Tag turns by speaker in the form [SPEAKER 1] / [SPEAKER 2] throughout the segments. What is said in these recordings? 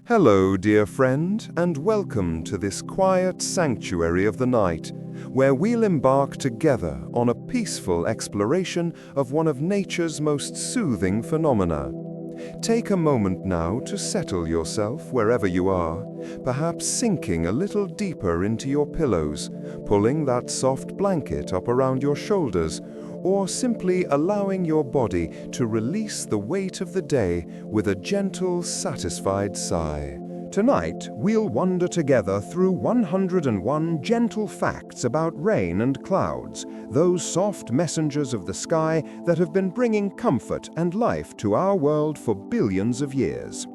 [SPEAKER 1] Hello, dear friend, and welcome to this quiet sanctuary of the night, where we'll embark together on a peaceful exploration of one of nature's most soothing phenomena. Take a moment now to settle yourself wherever you are, perhaps sinking a little deeper into your pillows, pulling that soft blanket up around your shoulders, or simply allowing your body to release the weight of the day with a gentle, satisfied sigh. Tonight, we'll wander together through 101 gentle facts about rain and clouds, those soft messengers of the sky that have been bringing comfort and life to our world for billions of years.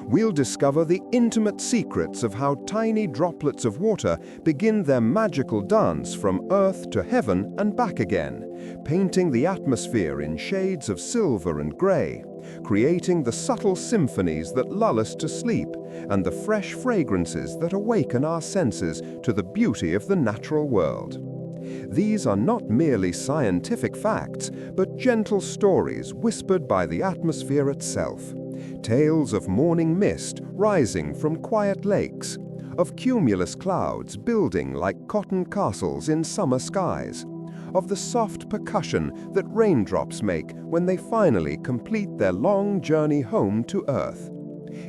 [SPEAKER 1] We'll discover the intimate secrets of how tiny droplets of water begin their magical dance from earth to heaven and back again, painting the atmosphere in shades of silver and gray, creating the subtle symphonies that lull us to sleep and the fresh fragrances that awaken our senses to the beauty of the natural world. These are not merely scientific facts, but gentle stories whispered by the atmosphere itself. Tales of morning mist rising from quiet lakes, of cumulus clouds building like cotton castles in summer skies, of the soft percussion that raindrops make when they finally complete their long journey home to Earth.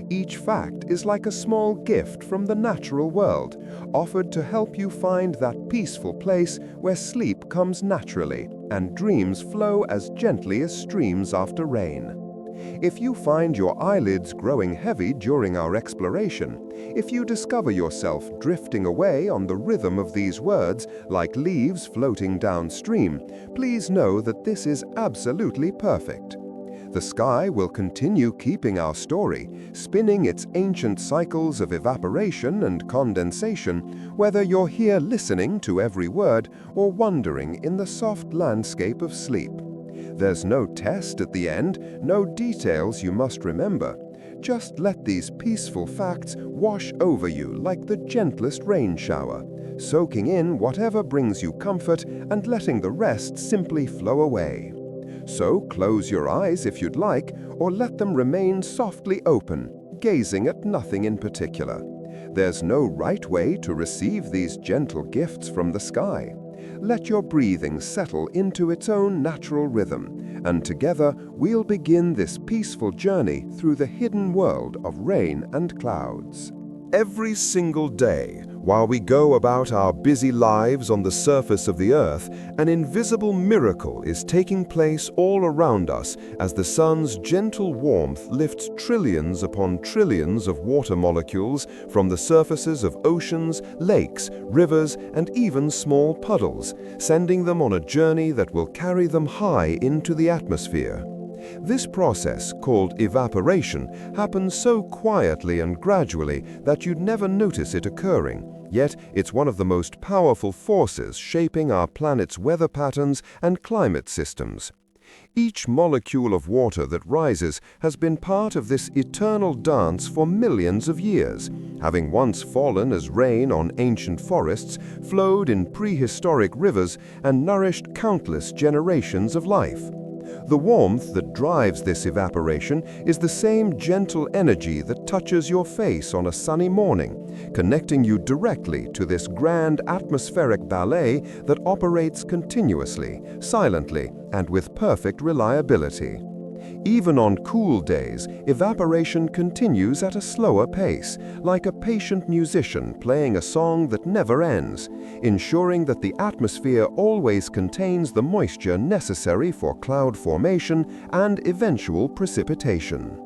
[SPEAKER 1] Each fact is like a small gift from the natural world, offered to help you find that peaceful place where sleep comes naturally and dreams flow as gently as streams after rain. If you find your eyelids growing heavy during our exploration, if you discover yourself drifting away on the rhythm of these words like leaves floating downstream, please know that this is absolutely perfect. The sky will continue keeping our story, spinning its ancient cycles of evaporation and condensation, whether you're here listening to every word or wandering in the soft landscape of sleep. There's no test at the end, no details you must remember. Just let these peaceful facts wash over you like the gentlest rain shower, soaking in whatever brings you comfort and letting the rest simply flow away. So close your eyes if you'd like, or let them remain softly open, gazing at nothing in particular. There's no right way to receive these gentle gifts from the sky. Let your breathing settle into its own natural rhythm, and together we'll begin this peaceful journey through the hidden world of rain and clouds. Every single day, while we go about our busy lives on the surface of the earth, an invisible miracle is taking place all around us as the sun's gentle warmth lifts trillions upon trillions of water molecules from the surfaces of oceans, lakes, rivers, and even small puddles, sending them on a journey that will carry them high into the atmosphere. This process, called evaporation, happens so quietly and gradually that you'd never notice it occurring, yet it's one of the most powerful forces shaping our planet's weather patterns and climate systems. Each molecule of water that rises has been part of this eternal dance for millions of years, having once fallen as rain on ancient forests, flowed in prehistoric rivers, and nourished countless generations of life. The warmth that drives this evaporation is the same gentle energy that touches your face on a sunny morning, connecting you directly to this grand atmospheric ballet that operates continuously, silently, and with perfect reliability. Even on cool days, evaporation continues at a slower pace, like a patient musician playing a song that never ends, ensuring that the atmosphere always contains the moisture necessary for cloud formation and eventual precipitation.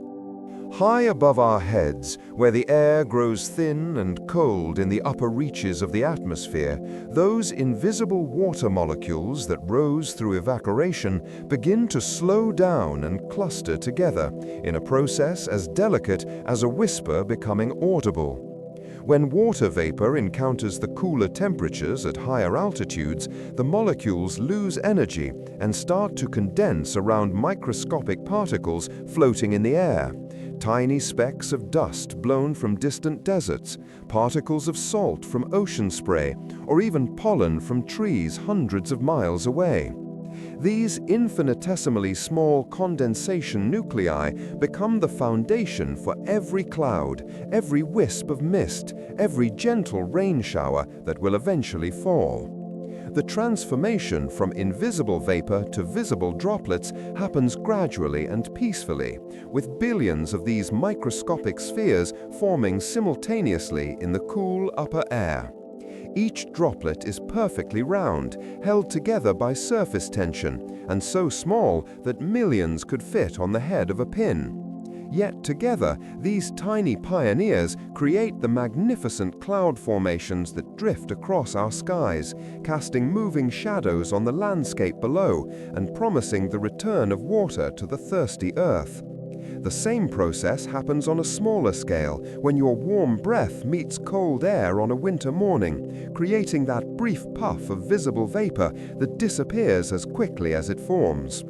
[SPEAKER 1] High above our heads, where the air grows thin and cold in the upper reaches of the atmosphere, those invisible water molecules that rose through evaporation begin to slow down and cluster together in a process as delicate as a whisper becoming audible. When water vapor encounters the cooler temperatures at higher altitudes, the molecules lose energy and start to condense around microscopic particles floating in the air. Tiny specks of dust blown from distant deserts, particles of salt from ocean spray, or even pollen from trees hundreds of miles away. These infinitesimally small condensation nuclei become the foundation for every cloud, every wisp of mist, every gentle rain shower that will eventually fall. The transformation from invisible vapor to visible droplets happens gradually and peacefully, with billions of these microscopic spheres forming simultaneously in the cool upper air. Each droplet is perfectly round, held together by surface tension, and so small that millions could fit on the head of a pin. Yet together, these tiny pioneers create the magnificent cloud formations that drift across our skies, casting moving shadows on the landscape below and promising the return of water to the thirsty earth. The same process happens on a smaller scale when your warm breath meets cold air on a winter morning, creating that brief puff of visible vapor that disappears as quickly as it forms.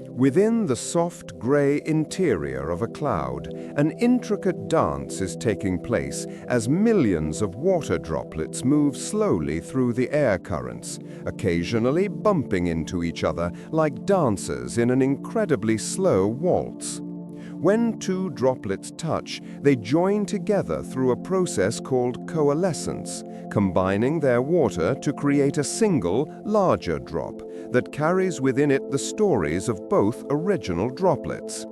[SPEAKER 1] Within the soft gray interior of a cloud, an intricate dance is taking place as millions of water droplets move slowly through the air currents, occasionally bumping into each other like dancers in an incredibly slow waltz. When two droplets touch, they join together through a process called coalescence, combining their water to create a single, larger drop that carries within it the stories of both original droplets.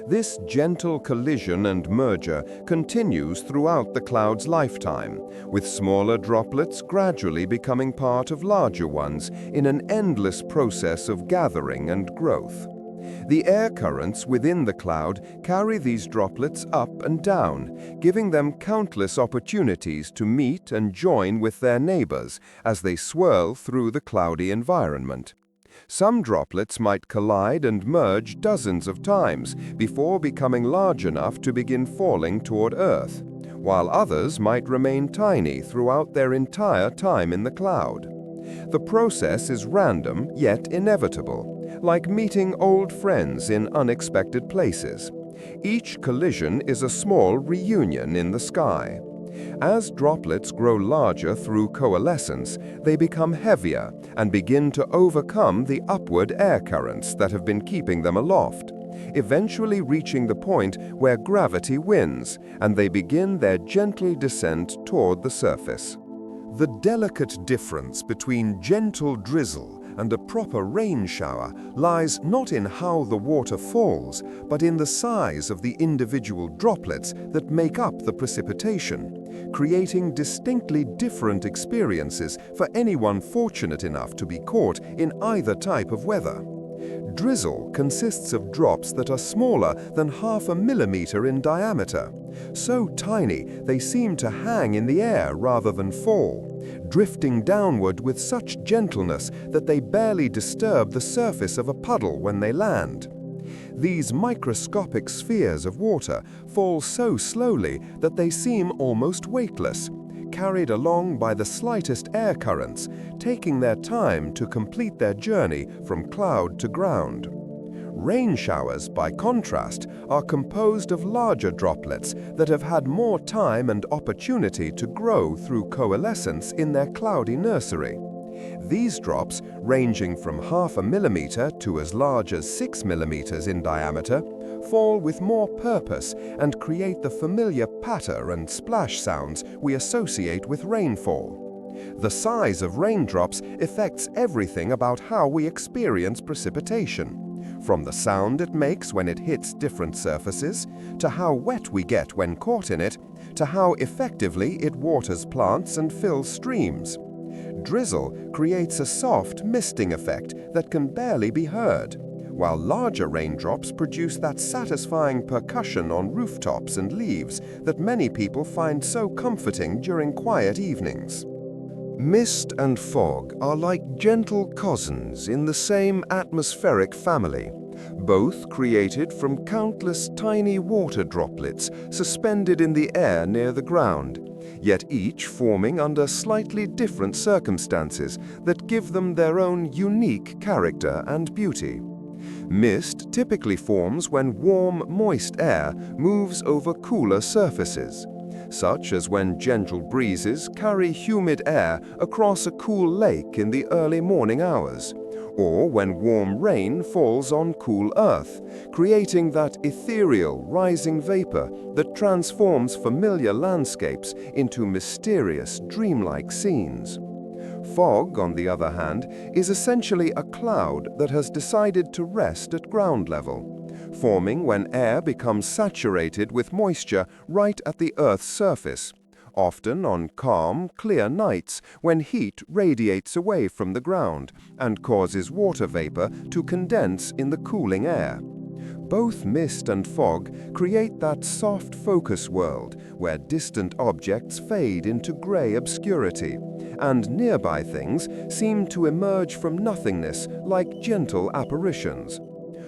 [SPEAKER 1] This gentle collision and merger continues throughout the cloud's lifetime, with smaller droplets gradually becoming part of larger ones in an endless process of gathering and growth. The air currents within the cloud carry these droplets up and down, giving them countless opportunities to meet and join with their neighbors as they swirl through the cloudy environment. Some droplets might collide and merge dozens of times before becoming large enough to begin falling toward Earth, while others might remain tiny throughout their entire time in the cloud. The process is random yet inevitable, like meeting old friends in unexpected places. Each collision is a small reunion in the sky. As droplets grow larger through coalescence, they become heavier and begin to overcome the upward air currents that have been keeping them aloft, eventually reaching the point where gravity wins and they begin their gentle descent toward the surface. The delicate difference between gentle drizzle and a proper rain shower lies not in how the water falls, but in the size of the individual droplets that make up the precipitation, creating distinctly different experiences for anyone fortunate enough to be caught in either type of weather. Drizzle consists of drops that are smaller than 0.5 millimeter in diameter, so tiny they seem to hang in the air rather than fall, drifting downward with such gentleness that they barely disturb the surface of a puddle when they land. These microscopic spheres of water fall so slowly that they seem almost weightless, carried along by the slightest air currents, taking their time to complete their journey from cloud to ground. Rain showers, by contrast, are composed of larger droplets that have had more time and opportunity to grow through coalescence in their cloudy nursery. These drops, ranging from 0.5 millimeter to as large as 6 millimeters in diameter, fall with more purpose and create the familiar patter and splash sounds we associate with rainfall. The size of raindrops affects everything about how we experience precipitation, from the sound it makes when it hits different surfaces, to how wet we get when caught in it, to how effectively it waters plants and fills streams. Drizzle creates a soft misting effect that can barely be heard, while larger raindrops produce that satisfying percussion on rooftops and leaves that many people find so comforting during quiet evenings. Mist and fog are like gentle cousins in the same atmospheric family, both created from countless tiny water droplets suspended in the air near the ground, yet each forming under slightly different circumstances that give them their own unique character and beauty. Mist typically forms when warm, moist air moves over cooler surfaces, such as when gentle breezes carry humid air across a cool lake in the early morning hours, or when warm rain falls on cool earth, creating that ethereal, rising vapor that transforms familiar landscapes into mysterious, dreamlike scenes. Fog, on the other hand, is essentially a cloud that has decided to rest at ground level, forming when air becomes saturated with moisture right at the Earth's surface, often on calm, clear nights when heat radiates away from the ground and causes water vapor to condense in the cooling air. Both mist and fog create that soft focus world where distant objects fade into gray obscurity, and nearby things seem to emerge from nothingness like gentle apparitions.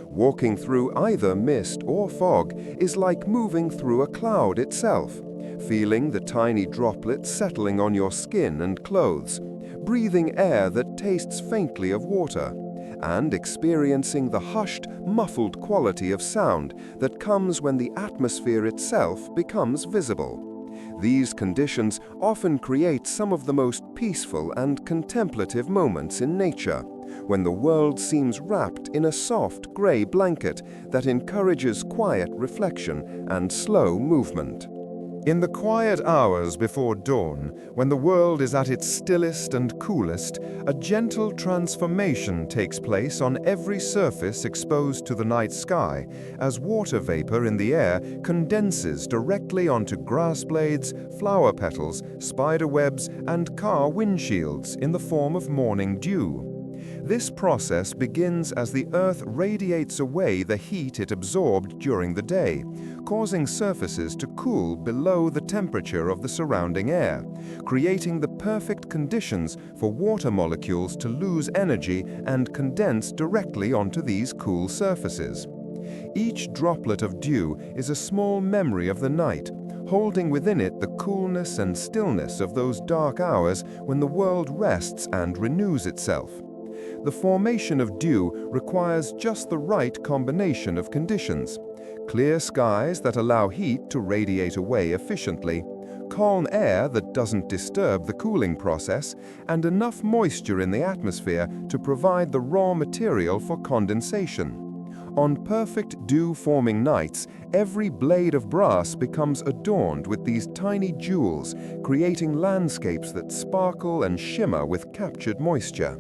[SPEAKER 1] Walking through either mist or fog is like moving through a cloud itself, feeling the tiny droplets settling on your skin and clothes, breathing air that tastes faintly of water, and experiencing the hushed, muffled quality of sound that comes when the atmosphere itself becomes visible. These conditions often create some of the most peaceful and contemplative moments in nature, when the world seems wrapped in a soft gray blanket that encourages quiet reflection and slow movement. In the quiet hours before dawn, when the world is at its stillest and coolest, a gentle transformation takes place on every surface exposed to the night sky, as water vapor in the air condenses directly onto grass blades, flower petals, spider webs, and car windshields in the form of morning dew. This process begins as the Earth radiates away the heat it absorbed during the day, causing surfaces to cool below the temperature of the surrounding air, creating the perfect conditions for water molecules to lose energy and condense directly onto these cool surfaces. Each droplet of dew is a small memory of the night, holding within it the coolness and stillness of those dark hours when the world rests and renews itself. The formation of dew requires just the right combination of conditions: clear skies that allow heat to radiate away efficiently, calm air that doesn't disturb the cooling process, and enough moisture in the atmosphere to provide the raw material for condensation. On perfect dew-forming nights, every blade of grass becomes adorned with these tiny jewels, creating landscapes that sparkle and shimmer with captured moisture.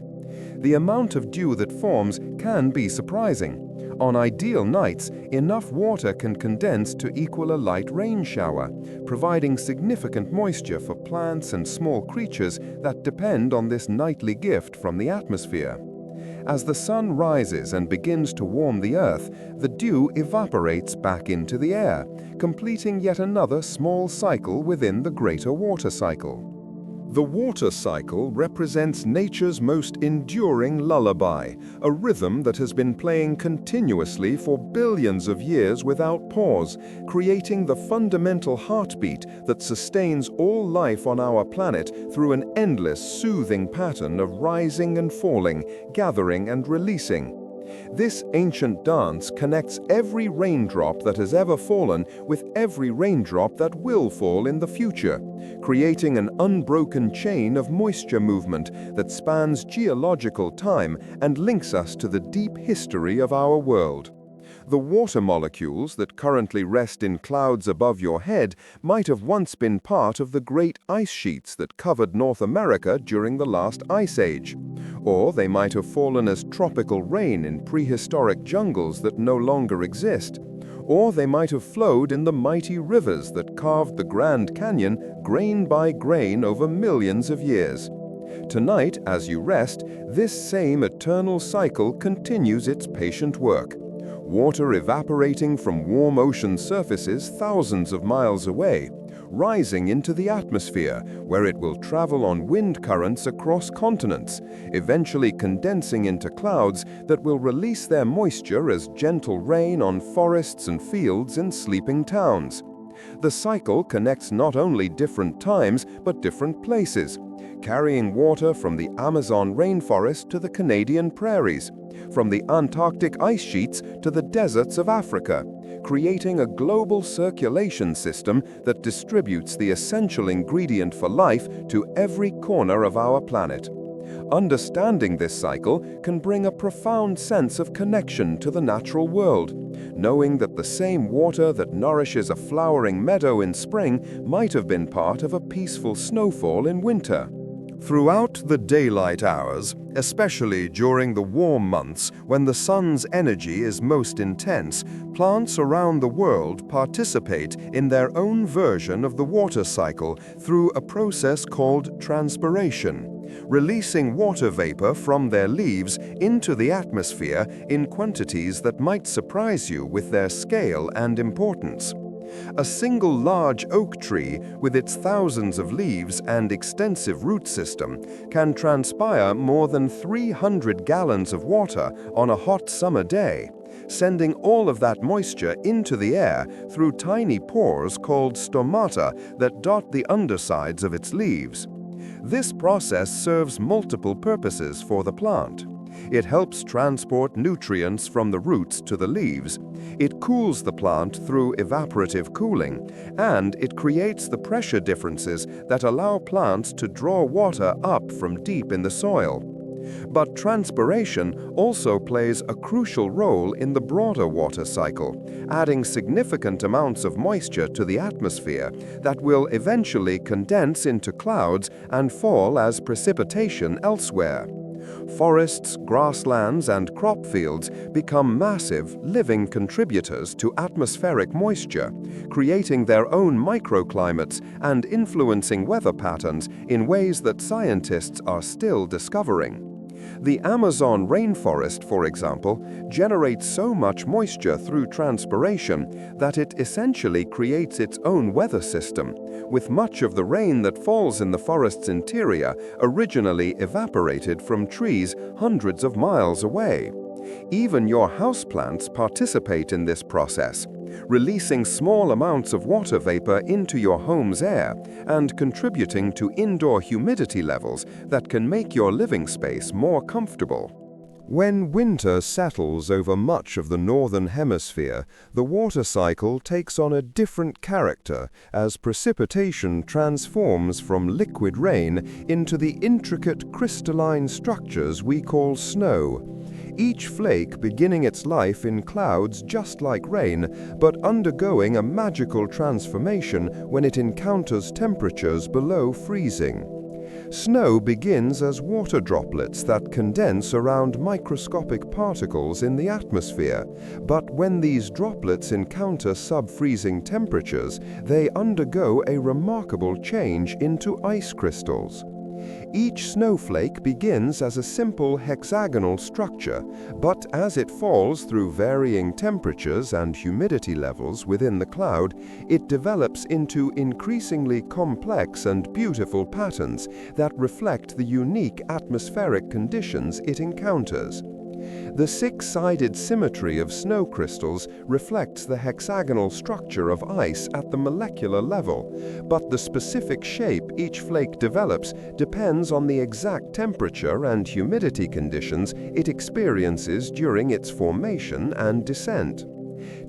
[SPEAKER 1] The amount of dew that forms can be surprising. On ideal nights, enough water can condense to equal a light rain shower, providing significant moisture for plants and small creatures that depend on this nightly gift from the atmosphere. As the sun rises and begins to warm the earth, the dew evaporates back into the air, completing yet another small cycle within the greater water cycle. The water cycle represents nature's most enduring lullaby, a rhythm that has been playing continuously for billions of years without pause, creating the fundamental heartbeat that sustains all life on our planet through an endless, soothing pattern of rising and falling, gathering and releasing. This ancient dance connects every raindrop that has ever fallen with every raindrop that will fall in the future, creating an unbroken chain of moisture movement that spans geological time and links us to the deep history of our world. The water molecules that currently rest in clouds above your head might have once been part of the great ice sheets that covered North America during the last ice age. Or they might have fallen as tropical rain in prehistoric jungles that no longer exist. Or they might have flowed in the mighty rivers that carved the Grand Canyon grain by grain over millions of years. Tonight, as you rest, this same eternal cycle continues its patient work. Water evaporating from warm ocean surfaces thousands of miles away, rising into the atmosphere, where it will travel on wind currents across continents, eventually condensing into clouds that will release their moisture as gentle rain on forests and fields in sleeping towns. The cycle connects not only different times, but different places, carrying water from the Amazon rainforest to the Canadian prairies, from the Antarctic ice sheets to the deserts of Africa, creating a global circulation system that distributes the essential ingredient for life to every corner of our planet. Understanding this cycle can bring a profound sense of connection to the natural world, knowing that the same water that nourishes a flowering meadow in spring might have been part of a peaceful snowfall in winter. Throughout the daylight hours, especially during the warm months when the sun's energy is most intense, plants around the world participate in their own version of the water cycle through a process called transpiration, releasing water vapor from their leaves into the atmosphere in quantities that might surprise you with their scale and importance. A single large oak tree, with its thousands of leaves and extensive root system, can transpire more than 300 gallons of water on a hot summer day, sending all of that moisture into the air through tiny pores called stomata that dot the undersides of its leaves. This process serves multiple purposes for the plant. It helps transport nutrients from the roots to the leaves, it cools the plant through evaporative cooling, and it creates the pressure differences that allow plants to draw water up from deep in the soil. But transpiration also plays a crucial role in the broader water cycle, adding significant amounts of moisture to the atmosphere that will eventually condense into clouds and fall as precipitation elsewhere. Forests, grasslands, and crop fields become massive, living contributors to atmospheric moisture, creating their own microclimates and influencing weather patterns in ways that scientists are still discovering. The Amazon rainforest, for example, generates so much moisture through transpiration that it essentially creates its own weather system, with much of the rain that falls in the forest's interior originally evaporated from trees hundreds of miles away. Even your houseplants participate in this process, releasing small amounts of water vapor into your home's air and contributing to indoor humidity levels that can make your living space more comfortable. When winter settles over much of the northern hemisphere, the water cycle takes on a different character as precipitation transforms from liquid rain into the intricate crystalline structures we call snow. Each flake beginning its life in clouds just like rain, but undergoing a magical transformation when it encounters temperatures below freezing. Snow begins as water droplets that condense around microscopic particles in the atmosphere, but when these droplets encounter sub-freezing temperatures, they undergo a remarkable change into ice crystals. Each snowflake begins as a simple hexagonal structure, but as it falls through varying temperatures and humidity levels within the cloud, it develops into increasingly complex and beautiful patterns that reflect the unique atmospheric conditions it encounters. The six-sided symmetry of snow crystals reflects the hexagonal structure of ice at the molecular level, but the specific shape each flake develops depends on the exact temperature and humidity conditions it experiences during its formation and descent.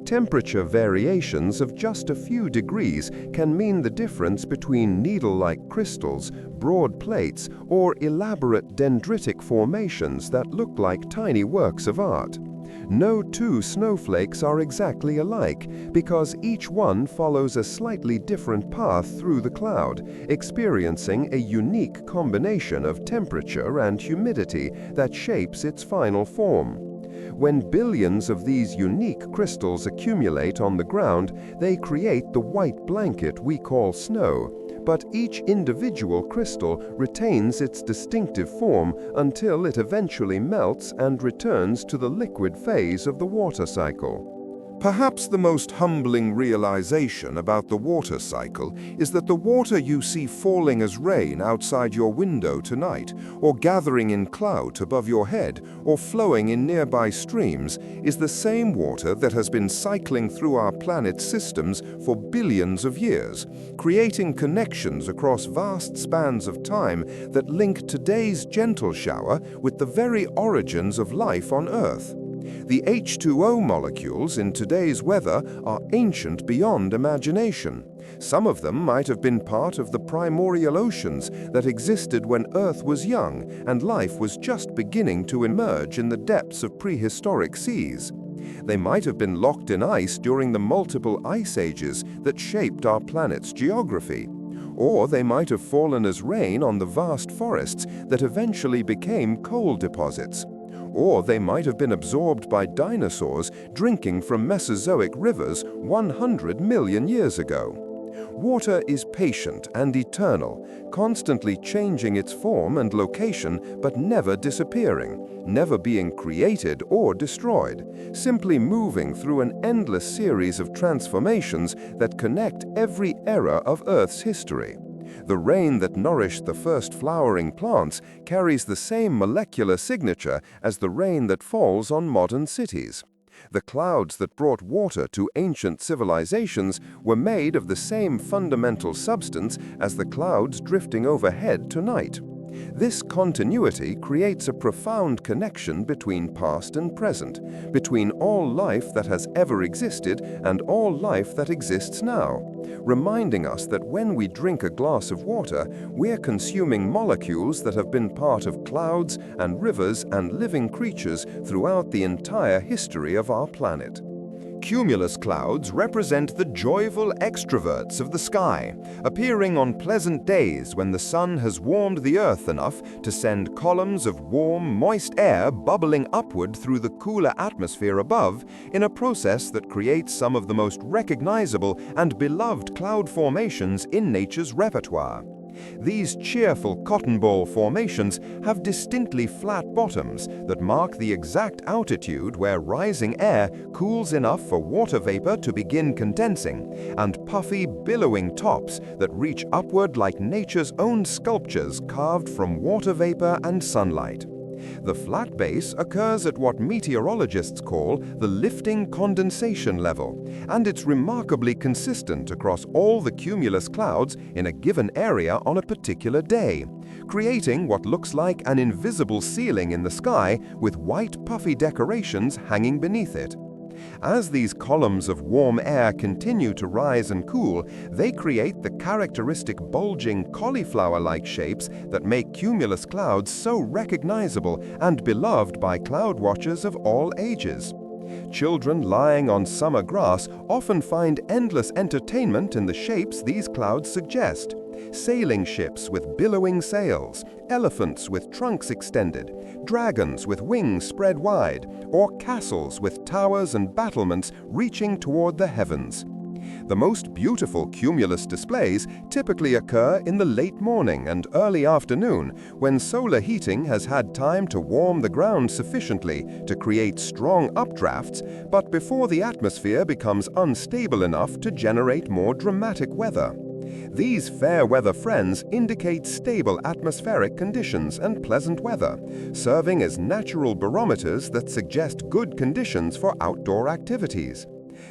[SPEAKER 1] Temperature variations of just a few degrees can mean the difference between needle-like crystals, broad plates, or elaborate dendritic formations that look like tiny works of art. No two snowflakes are exactly alike because each one follows a slightly different path through the cloud, experiencing a unique combination of temperature and humidity that shapes its final form. When billions of these unique crystals accumulate on the ground, they create the white blanket we call snow, but each individual crystal retains its distinctive form until it eventually melts and returns to the liquid phase of the water cycle. Perhaps the most humbling realization about the water cycle is that the water you see falling as rain outside your window tonight, or gathering in cloud above your head, or flowing in nearby streams, is the same water that has been cycling through our planet's systems for billions of years, creating connections across vast spans of time that link today's gentle shower with the very origins of life on Earth. The H2O molecules in today's weather are ancient beyond imagination, Some of them might have been part of the primordial oceans that existed when Earth was young and life was just beginning to emerge in the depths of prehistoric seas. They might have been locked in ice during the multiple ice ages that shaped our planet's geography. Or they might have fallen as rain on the vast forests that eventually became coal deposits. Or they might have been absorbed by dinosaurs drinking from Mesozoic rivers 100 million years ago. Water is patient and eternal, constantly changing its form and location but never disappearing, never being created or destroyed, simply moving through an endless series of transformations that connect every era of Earth's history. The rain that nourished the first flowering plants carries the same molecular signature as the rain that falls on modern cities. The clouds that brought water to ancient civilizations were made of the same fundamental substance as the clouds drifting overhead tonight. This continuity creates a profound connection between past and present, between all life that has ever existed and all life that exists now, reminding us that when we drink a glass of water, we're consuming molecules that have been part of clouds and rivers and living creatures throughout the entire history of our planet. Cumulus clouds represent the joyful extroverts of the sky, appearing on pleasant days when the sun has warmed the earth enough to send columns of warm, moist air bubbling upward through the cooler atmosphere above in a process that creates some of the most recognizable and beloved cloud formations in nature's repertoire. These cheerful cotton ball formations have distinctly flat bottoms that mark the exact altitude where rising air cools enough for water vapor to begin condensing, and puffy, billowing tops that reach upward like nature's own sculptures carved from water vapor and sunlight. The flat base occurs at what meteorologists call the lifting condensation level, and it's remarkably consistent across all the cumulus clouds in a given area on a particular day, creating what looks like an invisible ceiling in the sky with white puffy decorations hanging beneath it. As these columns of warm air continue to rise and cool, they create the characteristic bulging cauliflower-like shapes that make cumulus clouds so recognizable and beloved by cloud watchers of all ages. Children lying on summer grass often find endless entertainment in the shapes these clouds suggest. Sailing ships with billowing sails, elephants with trunks extended, dragons with wings spread wide, or castles with towers and battlements reaching toward the heavens. The most beautiful cumulus displays typically occur in the late morning and early afternoon when solar heating has had time to warm the ground sufficiently to create strong updrafts, but before the atmosphere becomes unstable enough to generate more dramatic weather. These fair weather friends indicate stable atmospheric conditions and pleasant weather, serving as natural barometers that suggest good conditions for outdoor activities.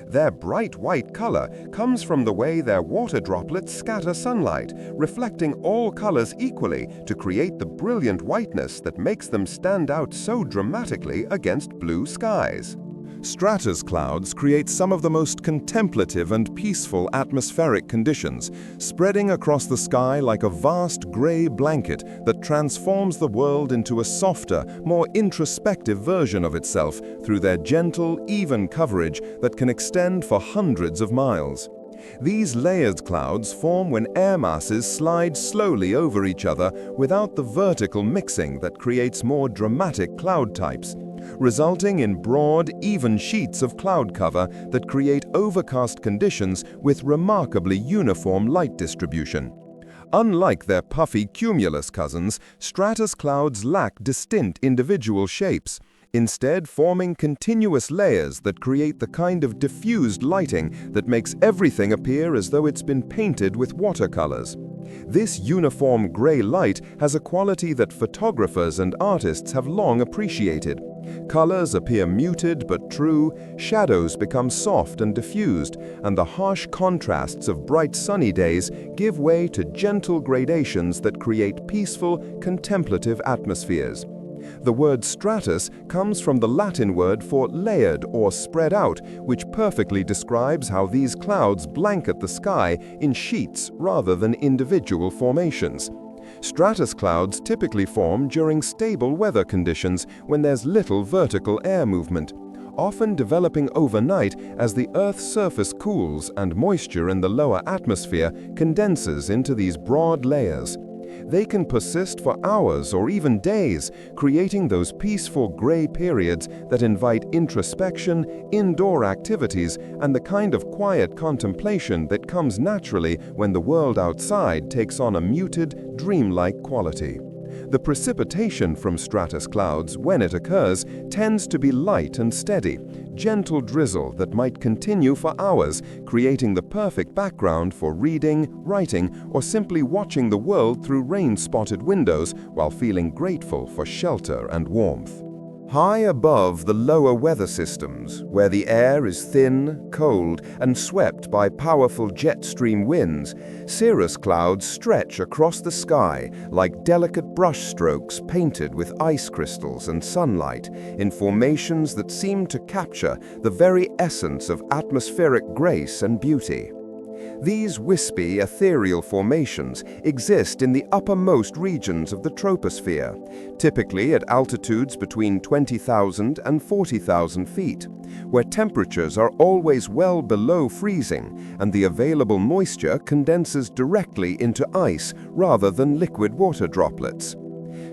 [SPEAKER 1] Their bright white color comes from the way their water droplets scatter sunlight, reflecting all colors equally to create the brilliant whiteness that makes them stand out so dramatically against blue skies. Stratus clouds create some of the most contemplative and peaceful atmospheric conditions, spreading across the sky like a vast gray blanket that transforms the world into a softer, more introspective version of itself through their gentle, even coverage that can extend for hundreds of miles. These layered clouds form when air masses slide slowly over each other without the vertical mixing that creates more dramatic cloud types, resulting in broad, even sheets of cloud cover that create overcast conditions with remarkably uniform light distribution. Unlike their puffy cumulus cousins, stratus clouds lack distinct individual shapes, instead forming continuous layers that create the kind of diffused lighting that makes everything appear as though it's been painted with watercolors. This uniform gray light has a quality that photographers and artists have long appreciated. Colors appear muted but true, shadows become soft and diffused, and the harsh contrasts of bright sunny days give way to gentle gradations that create peaceful, contemplative atmospheres. The word stratus comes from the Latin word for layered or spread out, which perfectly describes how these clouds blanket the sky in sheets rather than individual formations. Stratus clouds typically form during stable weather conditions when there's little vertical air movement, often developing overnight as the Earth's surface cools and moisture in the lower atmosphere condenses into these broad layers. They can persist for hours or even days, creating those peaceful gray periods that invite introspection, indoor activities, and the kind of quiet contemplation that comes naturally when the world outside takes on a muted, dreamlike quality. The precipitation from stratus clouds, when it occurs, tends to be light and steady, gentle drizzle that might continue for hours, creating the perfect background for reading, writing, or simply watching the world through rain-spotted windows while feeling grateful for shelter and warmth. High above the lower weather systems, where the air is thin, cold, and swept by powerful jet stream winds, cirrus clouds stretch across the sky like delicate brushstrokes painted with ice crystals and sunlight, in formations that seem to capture the very essence of atmospheric grace and beauty. These wispy, ethereal formations exist in the uppermost regions of the troposphere, typically at altitudes between 20,000 and 40,000 feet, where temperatures are always well below freezing and the available moisture condenses directly into ice rather than liquid water droplets.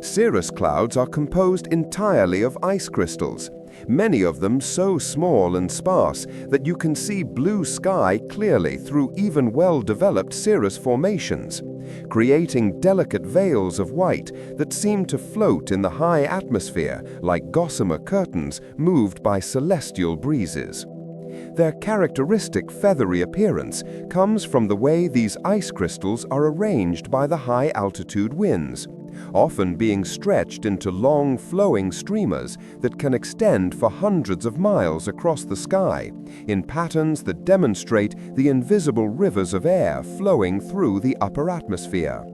[SPEAKER 1] Cirrus clouds are composed entirely of ice crystals, many of them so small and sparse that you can see blue sky clearly through even well-developed cirrus formations, creating delicate veils of white that seem to float in the high atmosphere like gossamer curtains moved by celestial breezes. Their characteristic feathery appearance comes from the way these ice crystals are arranged by the high-altitude winds, often being stretched into long flowing streamers that can extend for hundreds of miles across the sky, in patterns that demonstrate the invisible rivers of air flowing through the upper atmosphere.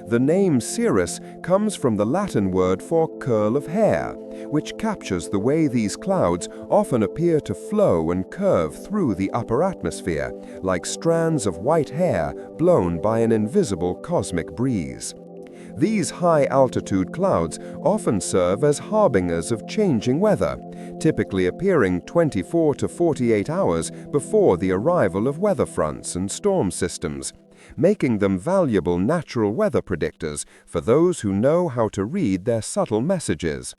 [SPEAKER 1] The name cirrus comes from the Latin word for curl of hair, which captures the way these clouds often appear to flow and curve through the upper atmosphere, like strands of white hair blown by an invisible cosmic breeze. These high-altitude clouds often serve as harbingers of changing weather, typically appearing 24 to 48 hours before the arrival of weather fronts and storm systems, making them valuable natural weather predictors for those who know how to read their subtle messages.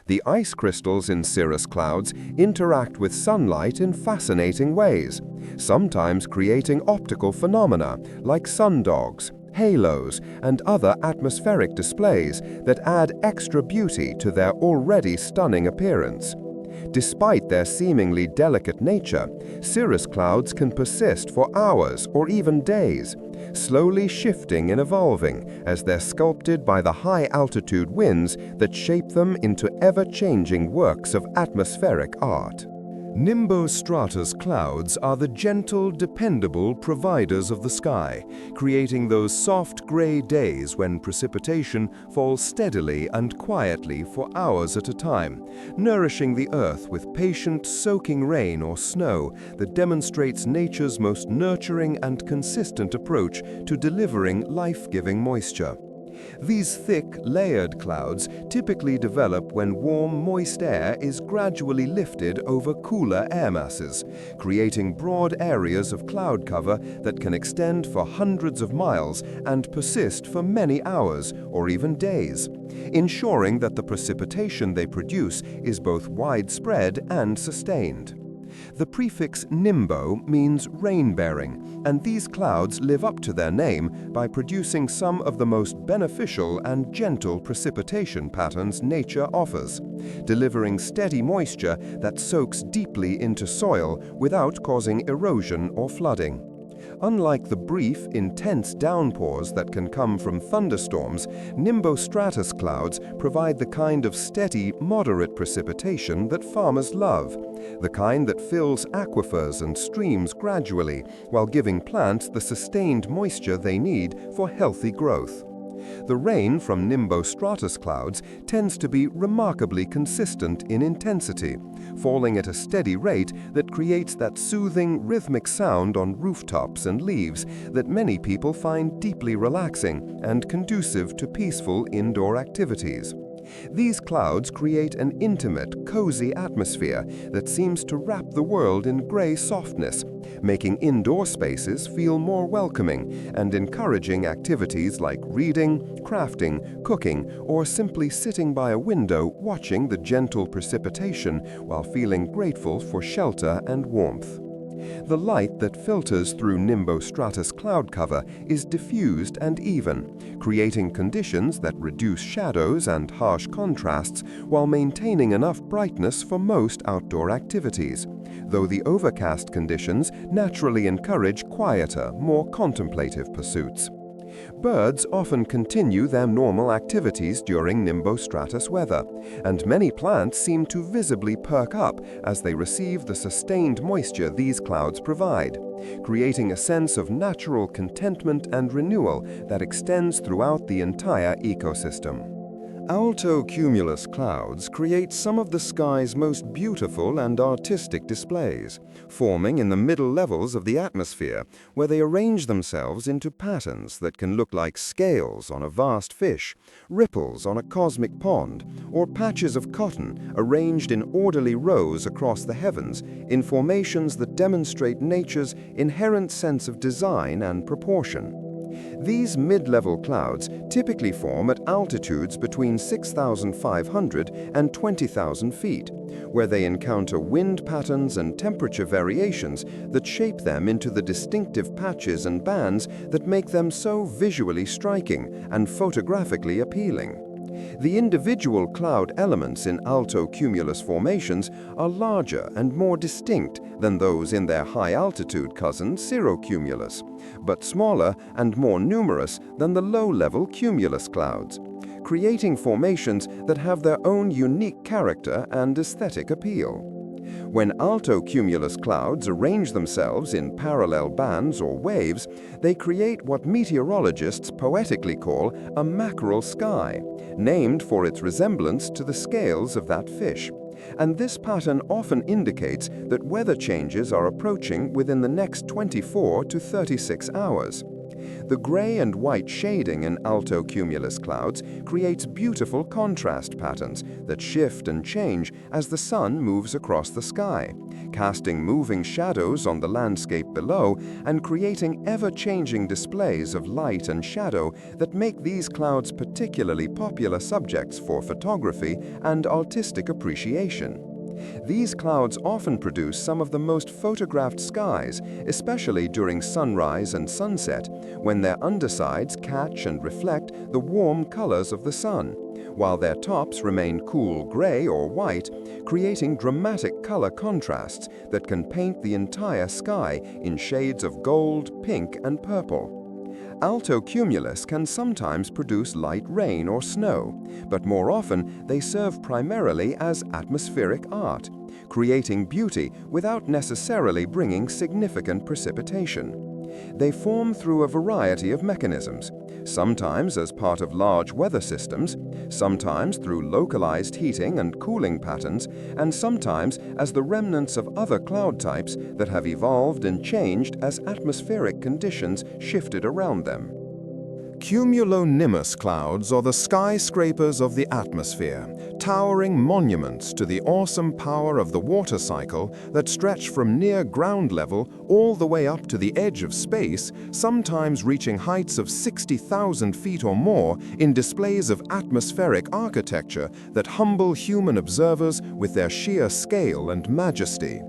[SPEAKER 1] The ice crystals in cirrus clouds interact with sunlight in fascinating ways, sometimes creating optical phenomena like sundogs, halos, and other atmospheric displays that add extra beauty to their already stunning appearance. Despite their seemingly delicate nature, cirrus clouds can persist for hours or even days, slowly shifting and evolving as they're sculpted by the high-altitude winds that shape them into ever-changing works of atmospheric art. Nimbostratus clouds are the gentle, dependable providers of the sky, creating those soft gray days when precipitation falls steadily and quietly for hours at a time, nourishing the earth with patient, soaking rain or snow that demonstrates nature's most nurturing and consistent approach to delivering life-giving moisture. These thick, layered clouds typically develop when warm, moist air is gradually lifted over cooler air masses, creating broad areas of cloud cover that can extend for hundreds of miles and persist for many hours or even days, ensuring that the precipitation they produce is both widespread and sustained. The prefix nimbo means rain-bearing, and these clouds live up to their name by producing some of the most beneficial and gentle precipitation patterns nature offers, delivering steady moisture that soaks deeply into soil without causing erosion or flooding. Unlike the brief, intense downpours that can come from thunderstorms, nimbostratus clouds provide the kind of steady, moderate precipitation that farmers love, the kind that fills aquifers and streams gradually while giving plants the sustained moisture they need for healthy growth. The rain from nimbostratus clouds tends to be remarkably consistent in intensity, falling at a steady rate that creates that soothing, rhythmic sound on rooftops and leaves that many people find deeply relaxing and conducive to peaceful indoor activities. These clouds create an intimate, cozy atmosphere that seems to wrap the world in gray softness, making indoor spaces feel more welcoming and encouraging activities like reading, crafting, cooking, or simply sitting by a window watching the gentle precipitation while feeling grateful for shelter and warmth. The light that filters through nimbostratus cloud cover is diffused and even, creating conditions that reduce shadows and harsh contrasts while maintaining enough brightness for most outdoor activities, though the overcast conditions naturally encourage quieter, more contemplative pursuits. Birds often continue their normal activities during nimbostratus weather, and many plants seem to visibly perk up as they receive the sustained moisture these clouds provide, creating a sense of natural contentment and renewal that extends throughout the entire ecosystem. Altocumulus clouds create some of the sky's most beautiful and artistic displays, forming in the middle levels of the atmosphere, where they arrange themselves into patterns that can look like scales on a vast fish, ripples on a cosmic pond, or patches of cotton arranged in orderly rows across the heavens in formations that demonstrate nature's inherent sense of design and proportion. These mid-level clouds typically form at altitudes between 6,500 and 20,000 feet, where they encounter wind patterns and temperature variations that shape them into the distinctive patches and bands that make them so visually striking and photographically appealing. The individual cloud elements in altocumulus formations are larger and more distinct than those in their high-altitude cousin cirrocumulus, but smaller and more numerous than the low-level cumulus clouds, creating formations that have their own unique character and aesthetic appeal. When altocumulus clouds arrange themselves in parallel bands or waves, they create what meteorologists poetically call a mackerel sky, named for its resemblance to the scales of that fish. And this pattern often indicates that weather changes are approaching within the next 24 to 36 hours. The gray and white shading in altocumulus clouds creates beautiful contrast patterns that shift and change as the sun moves across the sky, casting moving shadows on the landscape below and creating ever-changing displays of light and shadow that make these clouds particularly popular subjects for photography and artistic appreciation. These clouds often produce some of the most photographed skies, especially during sunrise and sunset, when their undersides catch and reflect the warm colors of the sun, while their tops remain cool gray or white, creating dramatic color contrasts that can paint the entire sky in shades of gold, pink, and purple. Altocumulus can sometimes produce light rain or snow, but more often they serve primarily as atmospheric art, creating beauty without necessarily bringing significant precipitation. They form through a variety of mechanisms, sometimes as part of large weather systems, sometimes through localized heating and cooling patterns, and sometimes as the remnants of other cloud types that have evolved and changed as atmospheric conditions shifted around them. Cumulonimbus clouds are the skyscrapers of the atmosphere, towering monuments to the awesome power of the water cycle that stretch from near ground level all the way up to the edge of space, sometimes reaching heights of 60,000 feet or more in displays of atmospheric architecture that humble human observers with their sheer scale and majesty.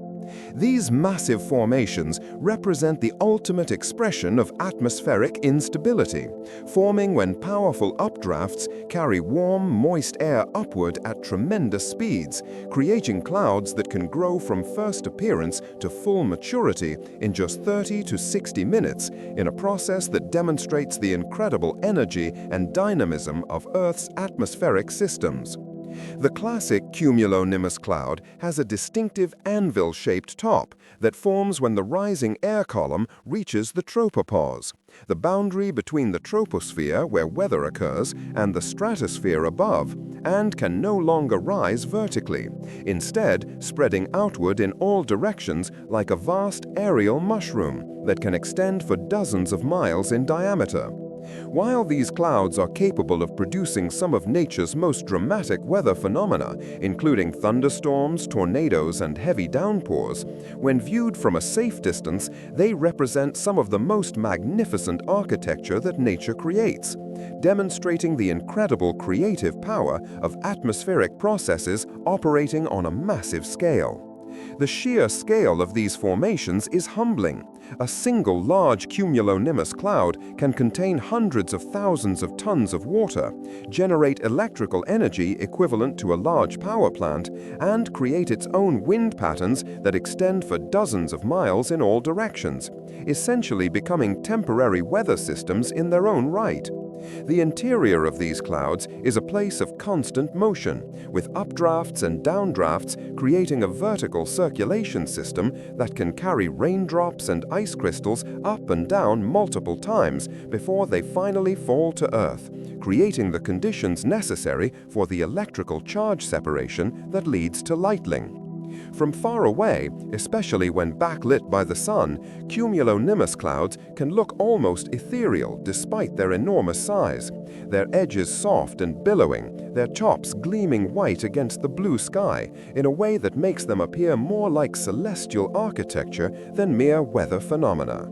[SPEAKER 1] These massive formations represent the ultimate expression of atmospheric instability, forming when powerful updrafts carry warm, moist air upward at tremendous speeds, creating clouds that can grow from first appearance to full maturity in just 30 to 60 minutes, in a process that demonstrates the incredible energy and dynamism of Earth's atmospheric systems. The classic cumulonimbus cloud has a distinctive anvil-shaped top that forms when the rising air column reaches the tropopause, the boundary between the troposphere, where weather occurs, and the stratosphere above, and can no longer rise vertically, instead spreading outward in all directions like a vast aerial mushroom that can extend for dozens of miles in diameter. While these clouds are capable of producing some of nature's most dramatic weather phenomena, including thunderstorms, tornadoes, and heavy downpours, when viewed from a safe distance, they represent some of the most magnificent architecture that nature creates, demonstrating the incredible creative power of atmospheric processes operating on a massive scale. The sheer scale of these formations is humbling. A single large cumulonimbus cloud can contain hundreds of thousands of tons of water, generate electrical energy equivalent to a large power plant, and create its own wind patterns that extend for dozens of miles in all directions, essentially becoming temporary weather systems in their own right. The interior of these clouds is a place of constant motion, with updrafts and downdrafts creating a vertical circulation system that can carry raindrops and ice crystals up and down multiple times before they finally fall to Earth, creating the conditions necessary for the electrical charge separation that leads to lightning. From far away, especially when backlit by the sun, cumulonimbus clouds can look almost ethereal despite their enormous size, their edges soft and billowing, their tops gleaming white against the blue sky in a way that makes them appear more like celestial architecture than mere weather phenomena.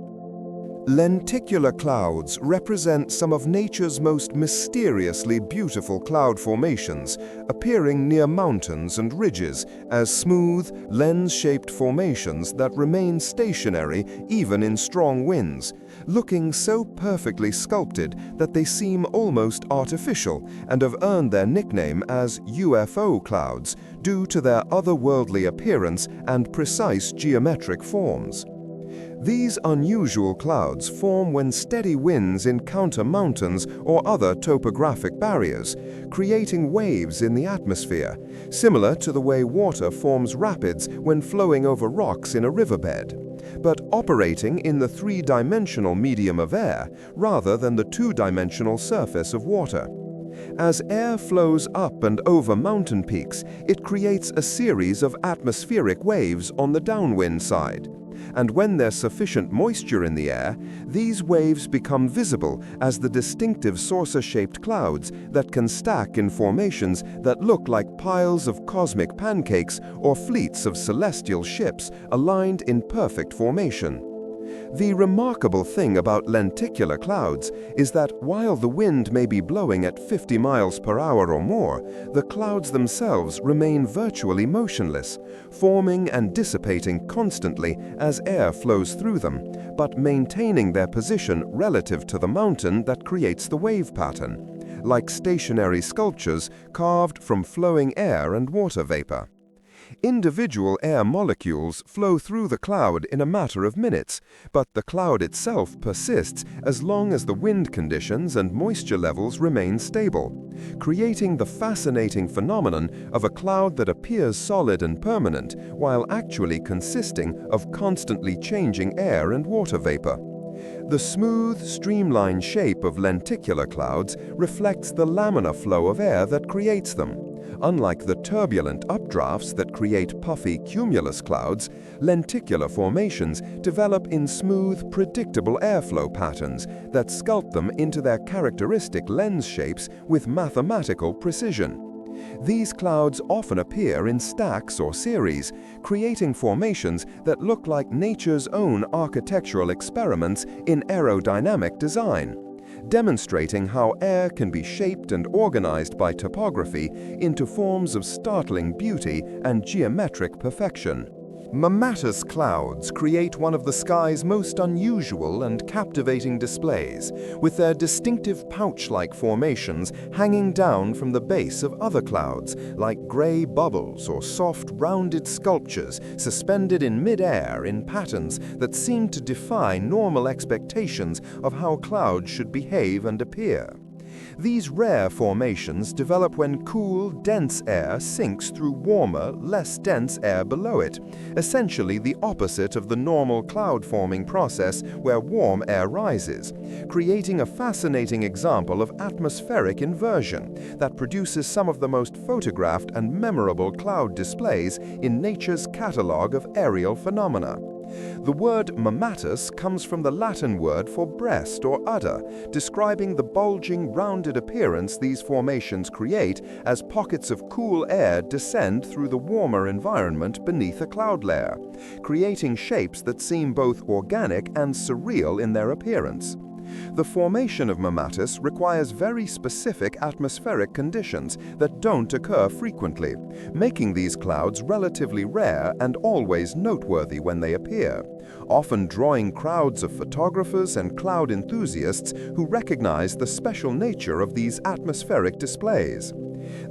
[SPEAKER 1] Lenticular clouds represent some of nature's most mysteriously beautiful cloud formations, appearing near mountains and ridges as smooth, lens-shaped formations that remain stationary even in strong winds, looking so perfectly sculpted that they seem almost artificial and have earned their nickname as UFO clouds due to their otherworldly appearance and precise geometric forms. These unusual clouds form when steady winds encounter mountains or other topographic barriers, creating waves in the atmosphere, similar to the way water forms rapids when flowing over rocks in a riverbed, but operating in the three-dimensional medium of air rather than the two-dimensional surface of water. As air flows up and over mountain peaks, it creates a series of atmospheric waves on the downwind side. And when there's sufficient moisture in the air, these waves become visible as the distinctive saucer-shaped clouds that can stack in formations that look like piles of cosmic pancakes or fleets of celestial ships aligned in perfect formation. The remarkable thing about lenticular clouds is that while the wind may be blowing at 50 miles per hour or more, the clouds themselves remain virtually motionless, forming and dissipating constantly as air flows through them, but maintaining their position relative to the mountain that creates the wave pattern, like stationary sculptures carved from flowing air and water vapor. Individual air molecules flow through the cloud in a matter of minutes, but the cloud itself persists as long as the wind conditions and moisture levels remain stable, creating the fascinating phenomenon of a cloud that appears solid and permanent while actually consisting of constantly changing air and water vapor. The smooth, streamlined shape of lenticular clouds reflects the laminar flow of air that creates them. Unlike the turbulent updrafts that create puffy cumulus clouds, lenticular formations develop in smooth, predictable airflow patterns that sculpt them into their characteristic lens shapes with mathematical precision. These clouds often appear in stacks or series, creating formations that look like nature's own architectural experiments in aerodynamic design, demonstrating how air can be shaped and organized by topography into forms of startling beauty and geometric perfection. Mammatus clouds create one of the sky's most unusual and captivating displays, with their distinctive pouch-like formations hanging down from the base of other clouds, like gray bubbles or soft, rounded sculptures suspended in mid-air in patterns that seem to defy normal expectations of how clouds should behave and appear. These rare formations develop when cool, dense air sinks through warmer, less dense air below it, essentially the opposite of the normal cloud-forming process where warm air rises, creating a fascinating example of atmospheric inversion that produces some of the most photographed and memorable cloud displays in nature's catalogue of aerial phenomena. The word mammatus comes from the Latin word for breast or udder, describing the bulging, rounded appearance these formations create as pockets of cool air descend through the warmer environment beneath a cloud layer, creating shapes that seem both organic and surreal in their appearance. The formation of mammatus requires very specific atmospheric conditions that don't occur frequently, making these clouds relatively rare and always noteworthy when they appear, often drawing crowds of photographers and cloud enthusiasts who recognize the special nature of these atmospheric displays.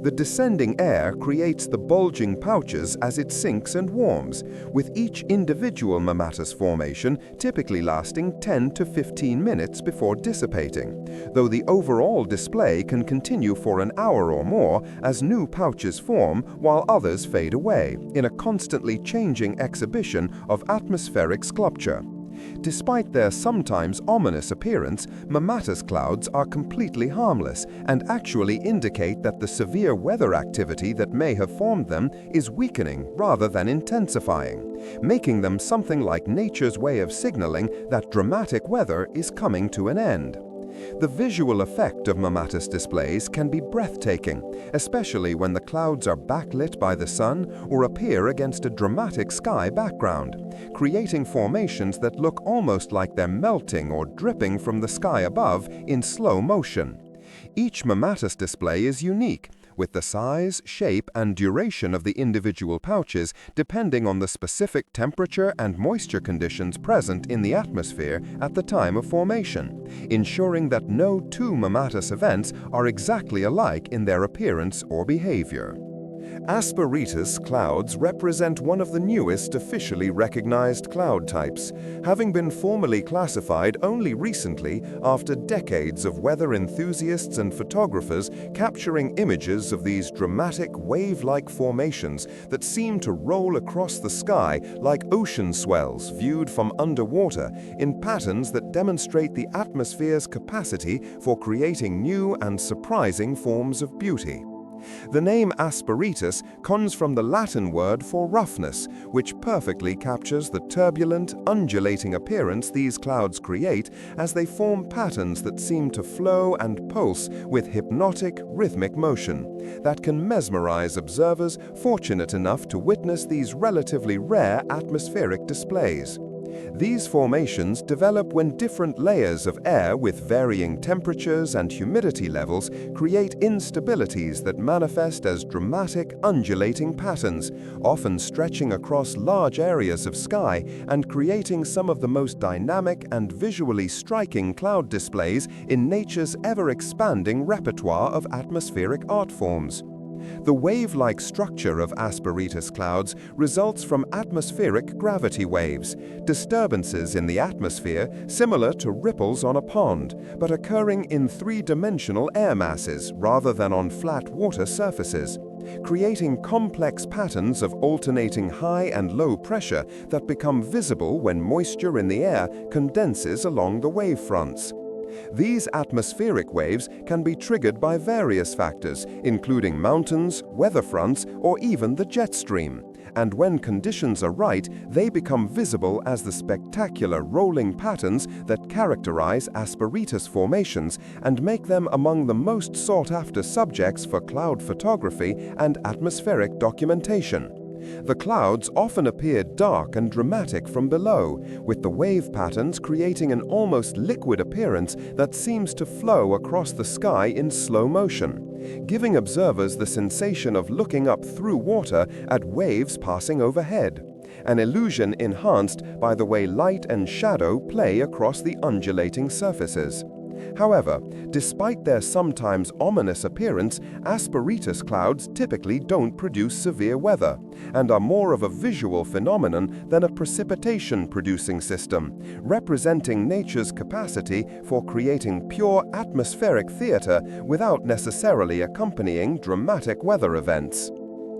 [SPEAKER 1] The descending air creates the bulging pouches as it sinks and warms, with each individual mammatus formation typically lasting 10 to 15 minutes before dissipating, though the overall display can continue for an hour or more as new pouches form while others fade away, in a constantly changing exhibition of atmospheric sculpture. Despite their sometimes ominous appearance, mammatus clouds are completely harmless and actually indicate that the severe weather activity that may have formed them is weakening rather than intensifying, making them something like nature's way of signaling that dramatic weather is coming to an end. The visual effect of mammatus displays can be breathtaking, especially when the clouds are backlit by the sun or appear against a dramatic sky background, creating formations that look almost like they're melting or dripping from the sky above in slow motion. Each mammatus display is unique, with the size, shape, and duration of the individual pouches depending on the specific temperature and moisture conditions present in the atmosphere at the time of formation, ensuring that no two mammatus events are exactly alike in their appearance or behavior. Asperitas clouds represent one of the newest officially recognized cloud types, having been formally classified only recently after decades of weather enthusiasts and photographers capturing images of these dramatic wave-like formations that seem to roll across the sky like ocean swells viewed from underwater in patterns that demonstrate the atmosphere's capacity for creating new and surprising forms of beauty. The name asperitas comes from the Latin word for roughness, which perfectly captures the turbulent, undulating appearance these clouds create as they form patterns that seem to flow and pulse with hypnotic, rhythmic motion that can mesmerize observers fortunate enough to witness these relatively rare atmospheric displays. These formations develop when different layers of air with varying temperatures and humidity levels create instabilities that manifest as dramatic, undulating patterns, often stretching across large areas of sky and creating some of the most dynamic and visually striking cloud displays in nature's ever-expanding repertoire of atmospheric art forms. The wave-like structure of asperitas clouds results from atmospheric gravity waves, disturbances in the atmosphere similar to ripples on a pond, but occurring in three-dimensional air masses rather than on flat water surfaces, creating complex patterns of alternating high and low pressure that become visible when moisture in the air condenses along the wave fronts. These atmospheric waves can be triggered by various factors, including mountains, weather fronts, or even the jet stream. And when conditions are right, they become visible as the spectacular rolling patterns that characterize asperitas formations and make them among the most sought-after subjects for cloud photography and atmospheric documentation. The clouds often appear dark and dramatic from below, with the wave patterns creating an almost liquid appearance that seems to flow across the sky in slow motion, giving observers the sensation of looking up through water at waves passing overhead, an illusion enhanced by the way light and shadow play across the undulating surfaces. However, despite their sometimes ominous appearance, asperitas clouds typically don't produce severe weather and are more of a visual phenomenon than a precipitation-producing system, representing nature's capacity for creating pure atmospheric theater without necessarily accompanying dramatic weather events.